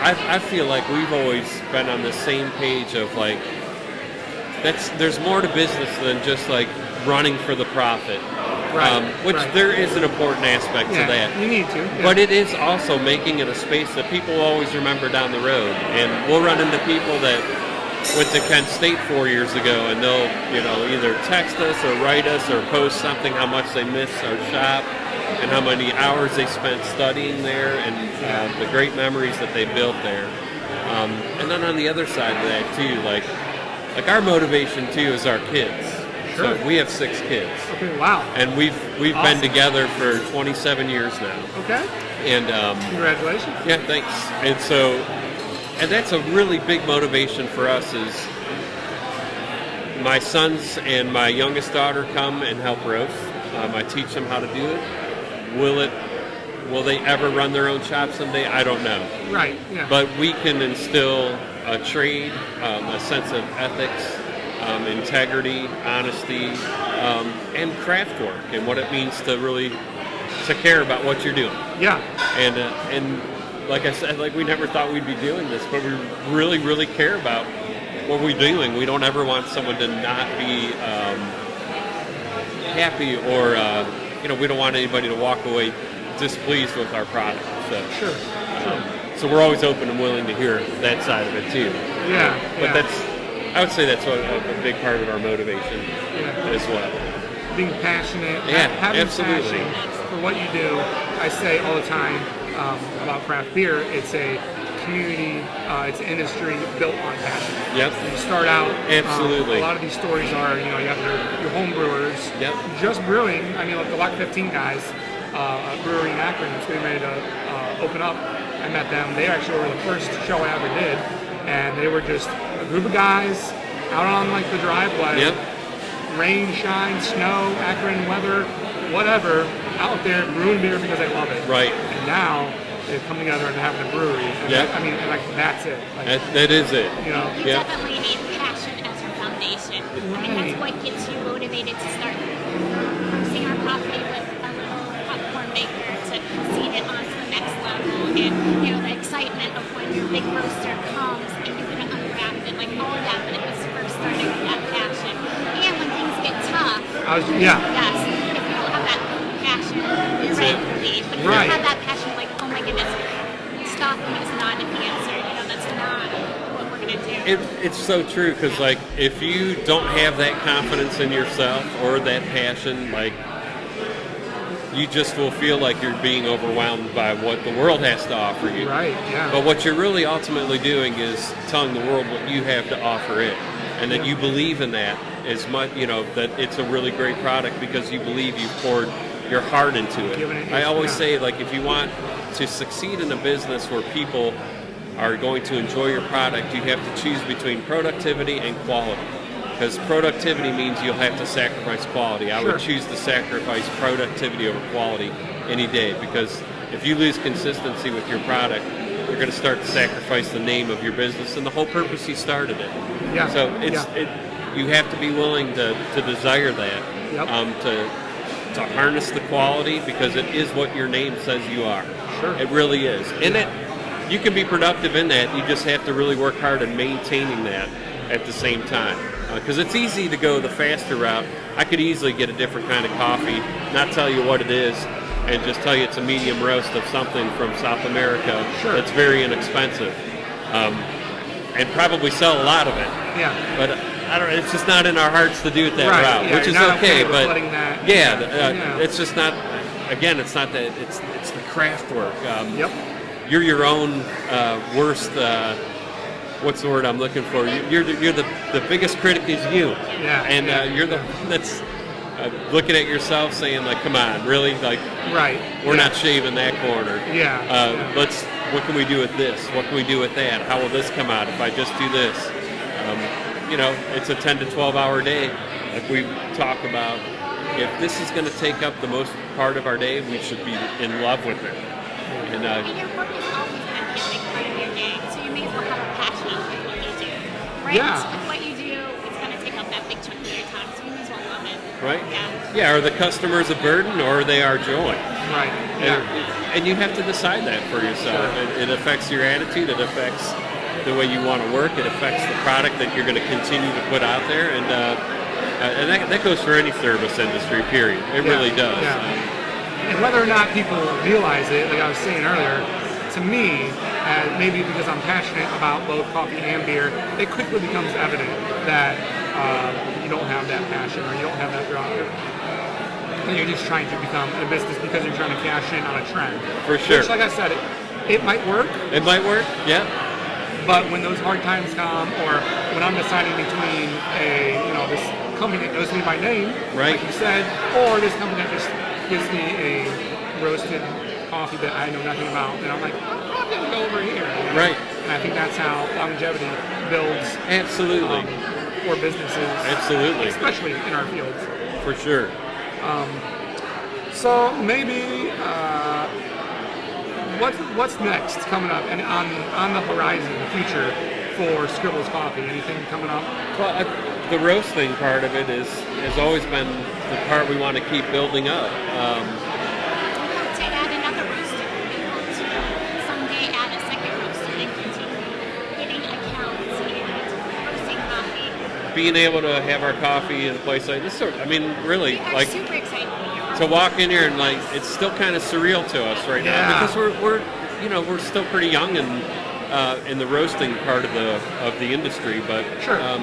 I feel like we've always been on the same page of like, there's more to business than just like running for the profit. Right, Which right. there is an important aspect to Yeah, that. you need to. Yeah. But it is also making it a space that people will always remember down the road. And we'll run into people that went to Kent State 4 years ago, and they'll, you know, either text us or write us or post something how much they miss our shop and how many hours they spent studying there and the great memories that they built there. And then on the other side of that too, like our motivation too is our kids. Sure. So we have 6 kids. Okay, wow. And we've Awesome. been together for 27 years now. Okay, And congratulations. yeah, thanks. And so, and that's a really big motivation for us is my sons and my youngest daughter come and help roast. I teach them how to do it. Will they ever run their own shop someday? I don't know. Right, yeah. But we can instill a trade, a sense of ethics, integrity, honesty, and craft work, and what it means to really to care about what you're doing. Yeah, And like I said, like we never thought we'd be doing this, but we really, really care about what we're doing. We don't ever want someone to not be happy, or you know, we don't want anybody to walk away displeased with our product. So, sure. so we're always open and willing to hear that side of it too. Yeah, But yeah. I would say that's a big part of our motivation Yeah. as well. Being passionate, Yeah, having absolutely. passion for what you do. I say all the time about craft beer, it's a community, it's an industry built on passion. Yep. You start out, Absolutely. a lot of these stories are, you know, you have your home brewers, Yep. just brewing. I mean, like the Lock 15 guys, a brewery in Akron that's getting ready to open up. I met them. They actually were the first show I ever did, and they were just a group of guys out on like the driveway. Yep. Rain, shine, snow, Akron weather, whatever, out there brewing beer because they love it. Right. And now they've come together and having a brewery. And Yeah. I mean, like that's it. Like, That is it. you know, You Yeah. definitely need passion as your foundation. And Right. that's what gets you motivated to start roasting our coffee with a little popcorn maker to see it on to the next level. And, you know, the excitement of when your big roaster comes and you're going to unwrap it, like all of that, but it was first starting with that passion. And when things get tough, yeah, yes, if you don't have that passion, you're ready to leave. But if Right. you have that passion, like, oh my goodness, stopping is not an answer. You know, that's not what we're going to do. It's so true, because like if you don't have that confidence in yourself or that passion, like you just will feel like you're being overwhelmed by what the world has to offer you. right, yeah. But what you're really ultimately doing is telling the world what you have to offer it, and that you believe in that as much, you know, that it's a really great product because you believe you've poured your heart into it. Given it, I always yeah. say, like, if you want to succeed in a business where people are going to enjoy your product, you have to choose between productivity and quality. Because productivity means you'll have to sacrifice quality. I would Sure. choose to sacrifice productivity over quality any day, because if you lose consistency with your product, you're going to start to sacrifice the name of your business and the whole purpose you started it. Yeah. So Yeah. you have to be willing to desire that, Yep. to harness the quality, because it is what your name says you are. Sure. It really is. And you can be productive in that. You just have to really work hard at maintaining that at the same time. Because it's easy to go the faster route. I could easily get a different kind of coffee, not tell you what it is, and just tell you it's a medium roast of something from South America Sure. that's very inexpensive, and probably sell a lot of it. Yeah. But I don't. It's just not in our hearts to do it that Right, route, yeah, which is you're not okay. okay with But letting that- yeah, Yeah. it's just not. Again, it's not that. It's the craft work. Yep. You're your own worst. What's the word I'm looking for? You're the biggest critic is you. Yeah, And yeah, you're the that's looking at yourself saying like, come on, really? Like Right. we're yeah. not shaving that corner. Yeah, yeah. Let's. What can we do with this? What can we do with that? How will this come out if I just do this? You know, it's a 10 to 12 hour day. Like we talk about, if this is going to take up the most part of our day, we should be in love with it. And And your work is always going to be a big part of your day, so you may as well have a passion with what you do. Right? Yeah. With what you do, it's going to take up that big chunk of your time, so you may as well love it. right? Yeah. Yeah, are the customers a burden or are they our joy? Right. Yeah. And you have to decide that for yourself. It affects your attitude. It affects the way you want to work. It affects the product that you're going to continue to put out there. And that goes for any service industry, period. It really does. Yeah. And whether or not people realize it, like I was saying earlier, to me, maybe because I'm passionate about both coffee and beer, it quickly becomes evident that you don't have that passion or you don't have that drive. And you're just trying to become a business because you're trying to cash in on a trend. For sure. Which, like I said, it might work. It might work, yeah. But when those hard times come, or when I'm deciding between this company that knows me by name, right, like you said, or this company that just gives me a roasted coffee that I know nothing about, then I'm like, I'm going to go over here. Right. And I think that's how longevity builds. Absolutely. For businesses. Absolutely. Especially in our fields. For sure. So maybe what's next coming up and on the horizon, the future for Scribbles Coffee? Anything coming up? Well, the roasting part of it has always been the part we want to keep building up. To add another roaster, we hope to someday add a second roaster and continue getting accounts and roasting coffee. Being able to have our coffee in a place like this, really, We are like super excited. to walk in here and it's still kind of surreal to us right now because we're still pretty young in the roasting part of the industry, but Sure.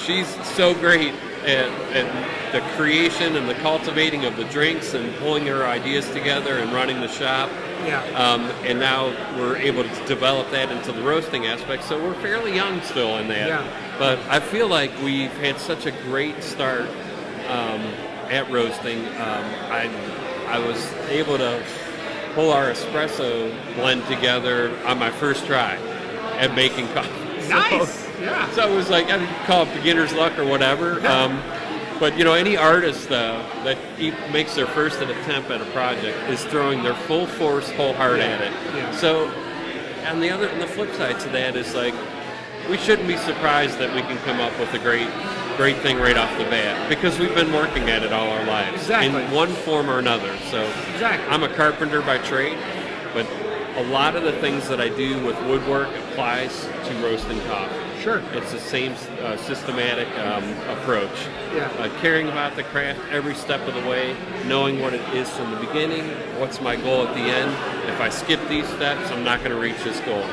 She's so great at the creation and the cultivating of the drinks and pulling her ideas together and running the shop. Yeah. And now we're able to develop that into the roasting aspect. So we're fairly young still in that. Yeah. But I feel like we've had such a great start at roasting. I was able to pull our espresso blend together on my first try at making coffee. Nice. Yeah. So it was like, I mean, call it beginner's luck or whatever. But any artist that makes their first attempt at a project is throwing their full force, whole heart at it. Yeah. So, and the flip side to that is like, we shouldn't be surprised that we can come up with a great thing right off the bat because we've been working at it all our lives Exactly. in one form or another. So, Exactly. I'm a carpenter by trade, but a lot of the things that I do with woodwork applies to roasting coffee. Sure. It's the same systematic approach. Yeah. Caring about the craft every step of the way, knowing what it is from the beginning, what's my goal at the end. If I skip these steps, I'm not going to reach this goal.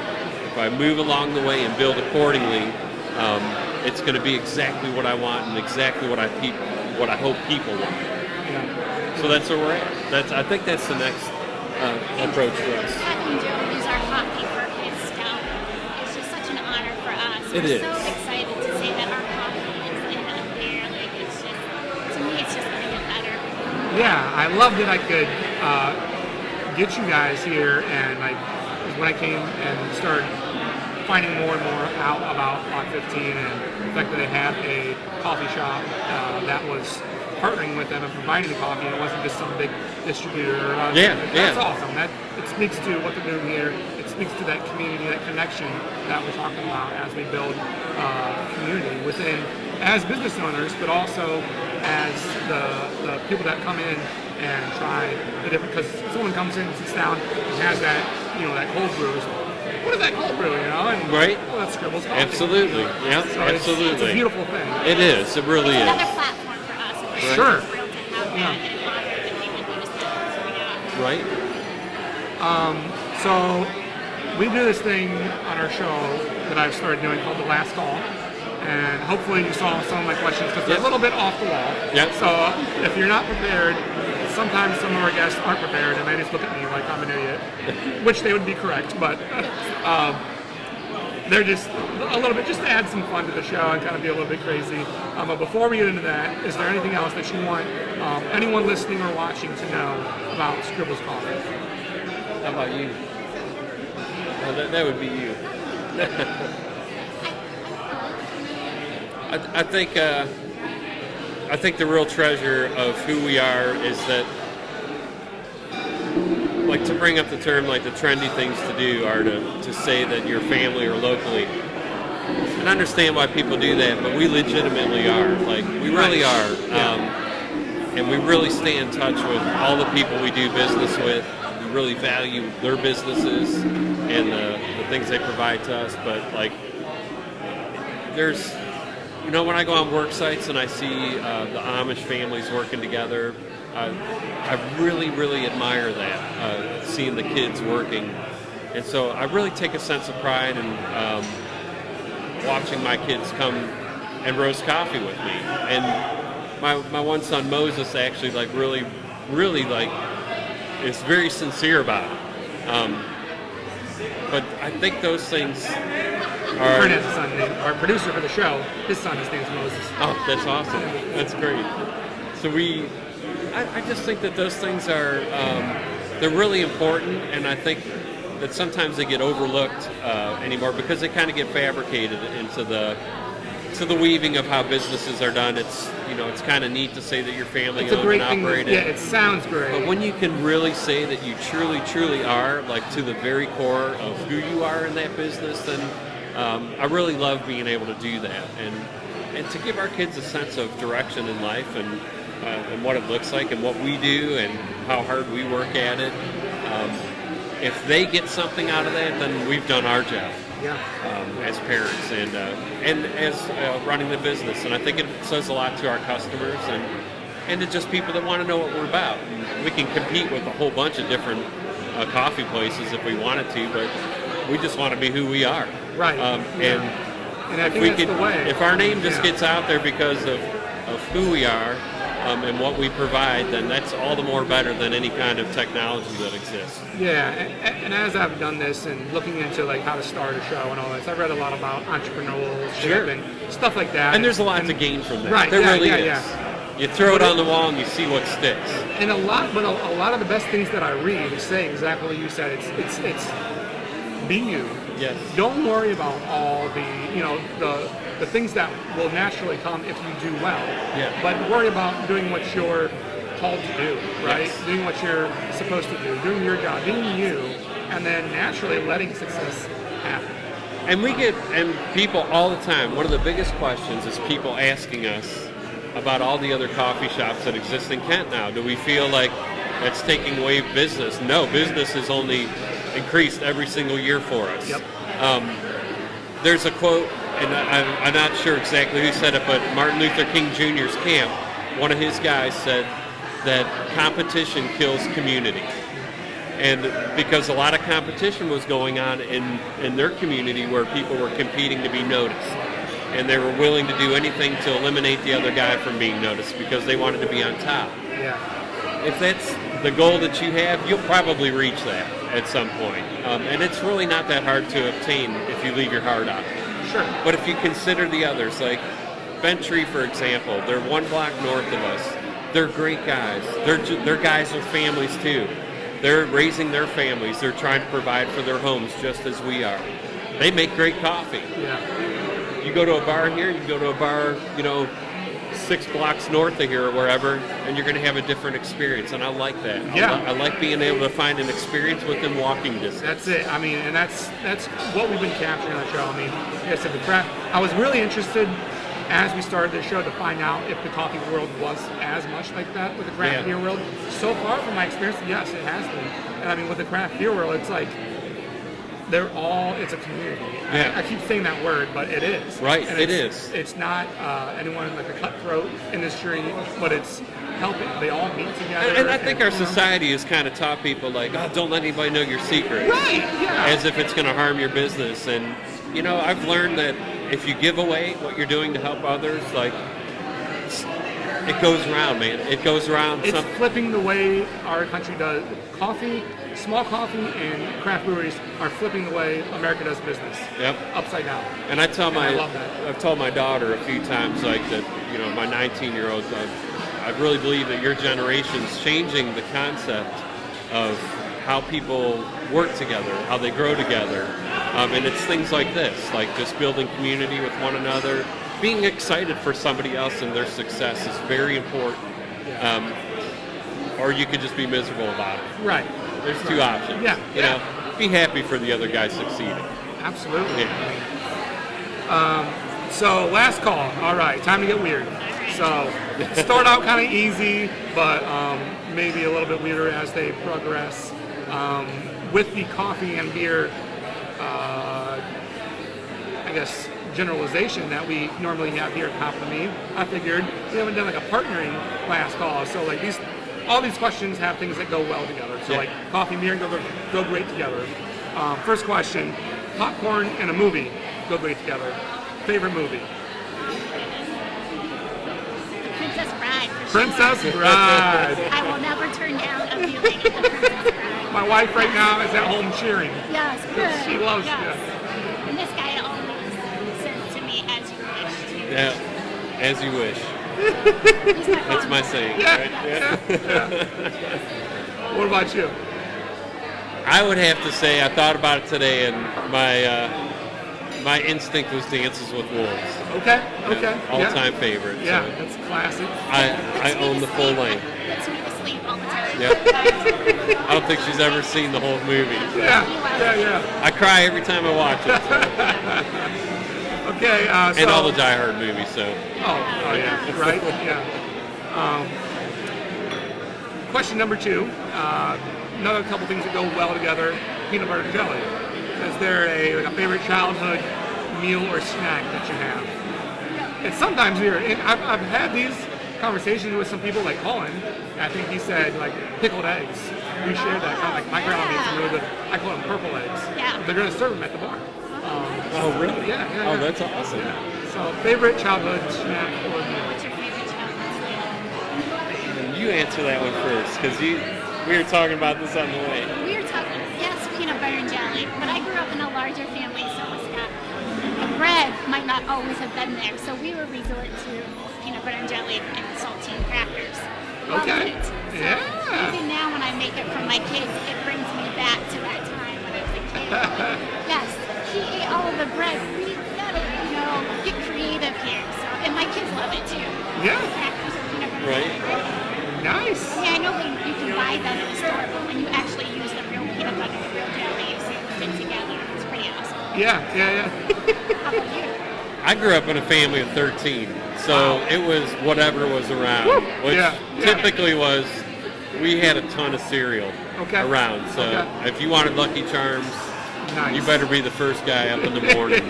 If I move along the way and build accordingly, it's going to be exactly what I want and exactly what I hope people want. Yeah. So that's where we're at. I think that's the next approach for us. Having Joe use our coffee for his stout is just such an honor for us. It We're is. so excited to say that our coffee is in a beer. Like it's just, to me, it's just gonna get better. Yeah, I love that I could get you guys here, and when I came and started finding more and more out about Lot 15 and the fact that they had a coffee shop that was partnering with them and providing the coffee, and it wasn't just some big distributor. That's awesome. It speaks to what they're doing here. It speaks to that community, that connection that we're talking about as we build community within, as business owners, but also as the people that come in and try the different. Because someone comes in, sits down, and has that that cold brew. What is that cold brew? And Right. well, that's Scribbles Coffee. Absolutely. Yeah, So absolutely. It's a beautiful thing. It is. It really is. Another platform for us. And we're Sure. just thrilled to have that and honored that we would use that. So yeah. Right? So we do this thing on our show that I've started doing called The Last Call. And hopefully you saw some of my questions because they're a little bit off the wall. Yep. So if you're not prepared, sometimes some of our guests aren't prepared and they just look at me like I'm an idiot, which they would be correct, but they're just a little bit, just to add some fun to the show and kind of be a little bit crazy. But before we get into that, is there anything else that you want anyone listening or watching to know about Scribbles Coffee? How about you? Well, that would be you. I think the real treasure of who we are is that, like, to bring up the term, like the trendy things to do are to say that you're family or locally. And I understand why people do that, but we legitimately are. Like, we really are. and we really stay in touch with all the people we do business with. We really value their businesses and the things they provide to us. But like, there's, when I go on work sites and I see the Amish families working together, I really, really admire that, seeing the kids working. And so I really take a sense of pride in watching my kids come and roast coffee with me. And my one son, Moses, actually really is very sincere about it. But I think those things are... Burnett has a son named, our producer for the show, his son, his name's Moses. Oh, that's awesome. That's great. So I just think that those things are, they're really important, and I think that sometimes they get overlooked anymore because they kind of get fabricated into the weaving of how businesses are done. It's it's kind of neat to say that you're family It's a owned great and thing. operated. Yeah, it sounds great. But when you can really say that you truly are, like to the very core of who you are in that business, then I really love being able to do that and to give our kids a sense of direction in life and what it looks like and what we do and how hard we work at it. If they get something out of that, then we've done our job. Yeah. As parents and as running the business, and I think it says a lot to our customers and to just people that want to know what we're about. And we can compete with a whole bunch of different coffee places if we wanted to, but we just want to be who we are. Right. And I think that's the way. If our name just gets out there because of who we are and what we provide, then that's all the more better than any kind of technology that exists. Yeah, and as I've done this and looking into like how to start a show and all this, I've read a lot about entrepreneurship and stuff like that. And there's a lot to gain from that. Right, There really is. yeah. You throw it on the wall and you see what sticks. And a lot of the best things that I read say exactly what you said. It's be you. Yes. Don't worry about all the things that will naturally come if you do well. Yeah. But worry about doing what you're called to do, right? Yes. Doing what you're supposed to do, doing your job, being you, and then naturally letting success happen. And we get people all the time. One of the biggest questions is people asking us about all the other coffee shops that exist in Kent now. Do we feel like that's taking away business? No, business has only increased every single year for us. Yep. There's a quote, and I'm not sure exactly who said it, but Martin Luther King Jr.'s camp, one of his guys said that competition kills community. And because a lot of competition was going on in their community where people were competing to be noticed. And they were willing to do anything to eliminate the other guy from being noticed because they wanted to be on top. Yeah. If that's the goal that you have, you'll probably reach that at some point. And it's really not that hard to obtain if you leave your heart out. Sure. But if you consider the others, like Bentree, for example, they're one block north of us. They're great guys. They're guys with families too. They're raising their families. They're trying to provide for their homes just as we are. They make great coffee. Yeah. You go to a bar here, you go to a bar, 6 blocks north of here or wherever, and you're going to have a different experience, and I like that. Yeah. I like being able to find an experience within walking distance. That's it. I mean, and that's what we've been capturing on the show. I mean, like I said, the craft. I was really interested as we started the show to find out if the coffee world was as much like that with the craft beer world. So far, from my experience, yes, it has been. And I mean, with the craft beer world, it's like it's a community. Yeah. I keep saying that word, but it is. Right, and it is. It's not anyone like a cutthroat industry, but it's helping. They all meet together. And I think our society has kind of taught people like, oh, don't let anybody know your secrets. Right, yeah. As if it's going to harm your business. And, I've learned that if you give away what you're doing to help others, like, it goes around, man. It goes around. It's flipping the way our country does. Small coffee and craft breweries are flipping the way America does business. Yep. Upside down. And I love that. I've told my daughter a few times, like that, my 19-year-old, I really believe that your generation's changing the concept of how people work together, how they grow together. And it's things like this, like just building community with one another. Being excited for somebody else and their success is very important. Or you could just be miserable about it. Right. There's two options. Yeah. Be happy for the other guy succeeding. Absolutely. Yeah. So last call. All right, time to get weird. So start out kind of easy, but maybe a little bit weirder as they progress. With the coffee and beer, I guess, generalization that we normally have here at Top of the Mead, I figured we haven't done like a partnering class call. So like all these questions have things that go well together. So like coffee and beer go great together. First question, popcorn and a movie go great together. Favorite movie? Princess Bride. For Princess sure. Bride. I will never turn down a viewing of the Princess Bride. My wife right now is at home cheering. Yes, good. She loves yes. it. And this guy always says to me, "As you wish." Too. Yeah, as you wish. He's my That's my father. saying. Yeah. Right? What about you? I would have to say I thought about it today, and my instinct was Dances with Wolves. Okay. All-time favorite. Yeah, So that's classic. I own the full length. Puts me to sleep all the time. Yep. I don't think she's ever seen the whole movie. Yeah. I cry every time I watch it. Okay. So, And all the Die Hard movies, so. Oh yeah. Right. Yeah. Question number 2. Another couple things that go well together. Peanut butter and jelly. Is there a favorite childhood meal or snack that you have? And sometimes I've had these conversations with some people like Colin. I think he said like pickled eggs. We shared that. Kind of like my grandma made some really good. I call them purple eggs. Yeah. They're going to serve them at the bar. Oh, really? Yeah. Oh, that's awesome. So favorite childhood snack or meal? What's your favorite childhood snack? You answer that one first, because we were talking about this on the way. We were talking, yes, peanut butter and jelly, but I grew up in a larger family, so the bread might not always have been there, so we would resort to peanut butter and jelly and saltine crackers. Loved Okay. it. So Yeah. even now when I make it for my kids, it brings me back to that time when I was a kid. Like, yes, he ate all of the bread. We gotta, get creative here. So, and my kids love it too. Yeah. Crackers and peanut butter. Right. Nice. Yeah, I know you can buy them in the store, but when you actually use the real peanut butter and the real jelly, you see them fit together. It's pretty awesome. Yeah. How about you? I grew up in a family of 13, so it was whatever was around, which Yeah. typically was, we had a ton of cereal Okay. around, so Okay. if you wanted Lucky Charms, Nice. you better be the first guy up in the morning,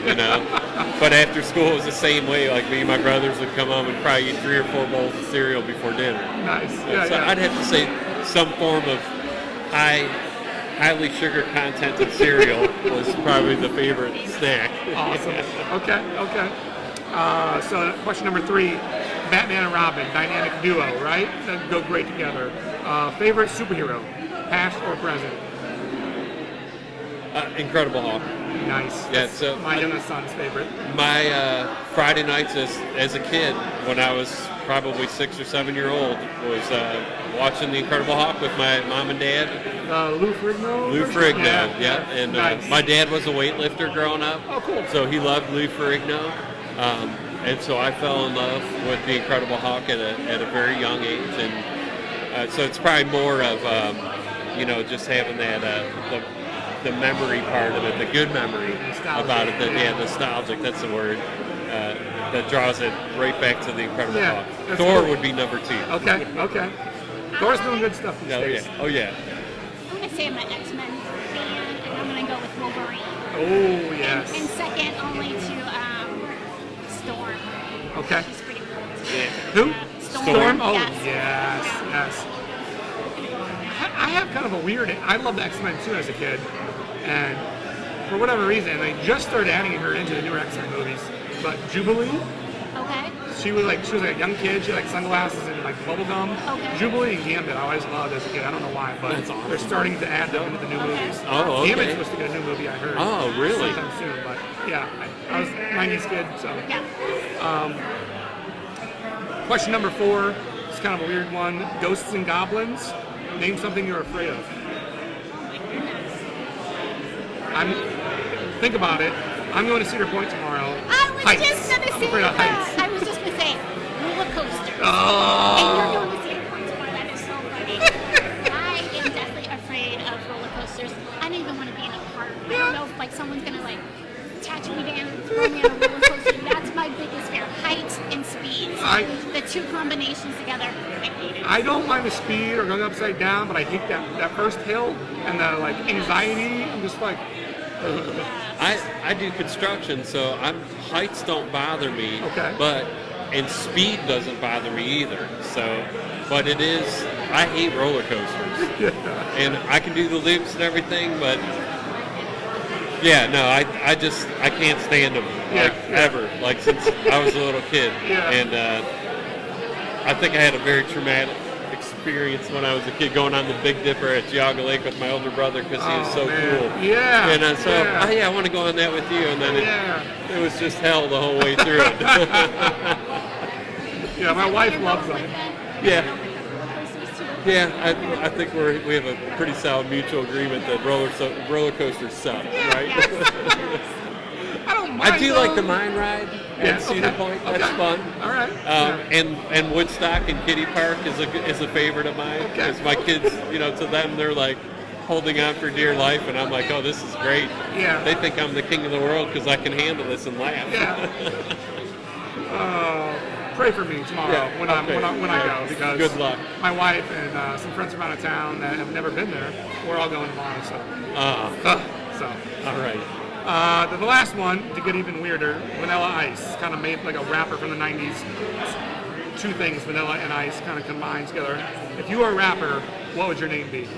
But after school it was the same way, like me and my brothers would come home and probably eat 3 or 4 bowls of cereal before dinner. Nice. Yeah. So Yeah. I'd have to say some form of highly sugar contented cereal was probably the favorite snack. Awesome. Okay. So question number 3, Batman and Robin, dynamic duo, right? That go great together. Favorite superhero, past or present? Incredible Hulk. Nice. Yeah, That's so my youngest son's favorite. My Friday nights as a kid, when I was probably 6 or 7 year old, was watching The Incredible Hulk with my mom and dad. Lou Ferrigno? Lou Ferrigno, yeah. And Nice. my dad was a weightlifter growing up. Oh, cool. So he loved Lou Ferrigno. And so I fell in love with The Incredible Hulk at a very young age. And so it's probably more of, just having that, the memory part of it, the good memory Nostalgic. about it, nostalgic, that's the word, that draws it right back to The Incredible Yeah, Hulk. that's Thor cool. would be number 2. Okay. Thor's doing good stuff these Oh, days. yeah. Oh, yeah. I'm going to say I'm an X-Men fan, and I'm going to go with Wolverine. Oh, yes. And second only to Storm. Okay. She's pretty cool. Yeah. Who? Storm. Oh, Yes. yes. I have kind of a weird. I loved X-Men too as a kid, and for whatever reason, they just started adding her into the newer X-Men movies. But Jubilee, Okay. she was like a young kid. She had like sunglasses and like bubble gum. Okay. Jubilee and Gambit, I always loved as a kid. I don't know why, but That's awesome. they're starting to add them into the new movies. Oh, okay. Gambit's supposed to get a new movie, I heard. Oh, really? Sometime soon, but yeah, I was a 90s kid, so. Yeah. Question number 4 is kind of a weird one. Ghosts and goblins. Name something you're afraid of. Oh my goodness. Think about it. I'm going to Cedar Point tomorrow. I was Heights. just going to I'm say afraid of that. heights. I was just going to say roller coasters. And Oh. you're going to Cedar Point tomorrow. That is so funny. I am definitely afraid of roller coasters. I don't even want to be in a park. I don't know if someone's going to attach me down and throw me on a roller coaster. That's my biggest fear. Heights and speed. The two combinations together, I hate it. I don't mind the speed or going upside down, but I hate that first hill and the like anxiety. I'm just like, I do construction, so heights don't bother me. Okay. And speed doesn't bother me either. So, but it is. I hate roller coasters, and I can do the loops and everything, but yeah, no, I can't stand them ever. Like since I was a little kid, and I think I had a very traumatic experience when I was a kid going on the Big Dipper at Geauga Lake with my older brother because he was so cool. Yeah. And so, I want to go on that with you. And then it was just hell the whole way through it. Yeah, my wife loves them. Yeah. Yeah, I think we have a pretty solid mutual agreement that roller coasters suck, right? I don't mind. I do like the mine ride at Cedar Point. That's fun. All right. And Woodstock and Kitty Park is a favorite of mine because my kids, to them they're like holding on for dear life, and I'm like, oh, this is great. Yeah. They think I'm the king of the world because I can handle this and laugh. Yeah. Pray for me tomorrow when I go because good luck. My wife and some friends from out of town that have never been there, we're all going tomorrow. So. All right. The last one, to get even weirder, Vanilla Ice, kind of made like a rapper from the 90s. Two things, vanilla and ice, kind of combined together. If you were a rapper, what would your name be?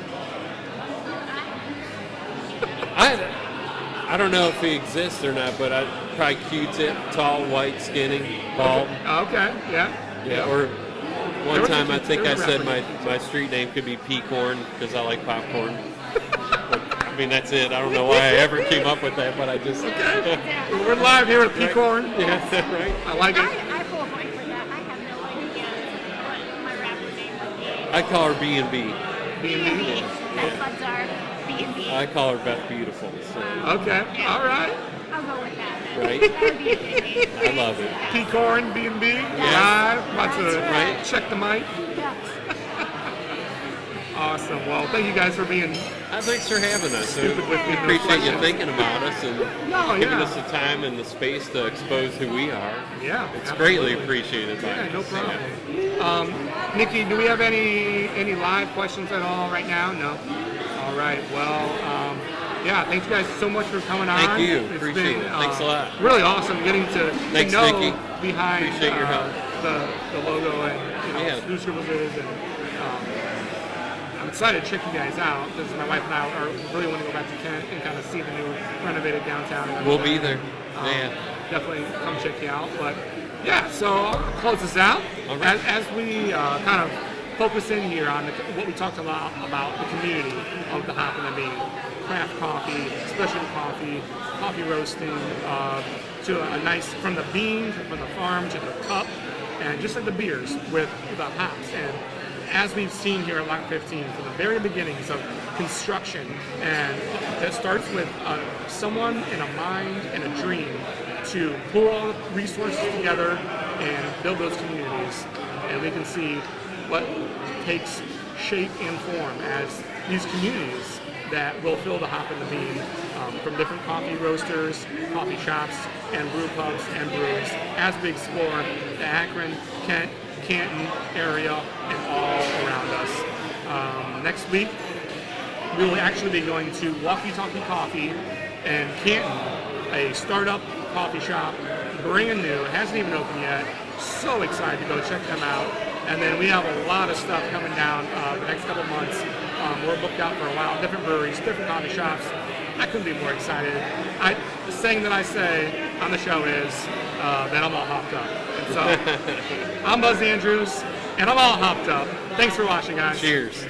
I don't know if he exists or not, but probably Q-Tip, tall, white, skinny, bald. Okay, Yeah, or one time I think I said rapper. my street name could be P-Corn because I like popcorn. I mean, that's it. I don't know why I ever came up with that, but I just... We're live here with P-Corn. Yeah, right. I like it. I pull a point for that. I have no idea what my rapper name would be. I call her B&B. B&B. Beth Buds are B&B. I call her Beth Beautiful. So, Okay, all right. I'll go with that. right? That would be a good name. I love it. P-Corn, B&B, Yeah. live, about to right. check the mic. Yes. Awesome. Well, thank you guys for being Thanks for having us. Stupid with We me, no appreciate you questions. thinking about us and No, giving yeah. us the time and the space to expose who we are. Yeah, It's absolutely. greatly appreciated by Yeah, no us. problem. Nikki, do we have any live questions at all right now? No. All right. Well, thanks you guys so much for coming on. Thank you. It's Appreciate been, it. Thanks a lot. Really awesome getting to Thanks, know Nikki. behind Appreciate your help. the logo and Yeah. who Scribbles is, and I'm excited to check you guys out because my wife and I really want to go back to Kent and kind of see the new renovated downtown. and We'll be everything. there. Definitely come check you out. But yeah, so I'll close this out All right. as we kind of focus in here on what we talked about the community of the Hop and the Bean, craft coffee, specialty coffee roasting, to a nice from the bean from the farm to the cup, and just like the beers with the hops. And as we've seen here at Lot 15, from the very beginnings of construction, and it starts with someone in a mind and a dream to pull all the resources together and build those communities. And we can see what takes shape and form as these communities that will fill the Hop and the Bean from different coffee roasters, coffee shops, and brew pubs and breweries as we explore the Akron, Kent, Canton area and all around us. Next week, we will actually be going to Walkie Talkie Coffee in Canton, a startup coffee shop, brand new. It hasn't even opened yet. So excited to go check them out. And then we have a lot of stuff coming down the next couple months. We're booked out for a while, different breweries, different coffee shops. I couldn't be more excited. The saying that I say on the show is that I'm all hopped up. And so I'm Buzz Andrews, and I'm all hopped up. Thanks for watching, guys. Cheers.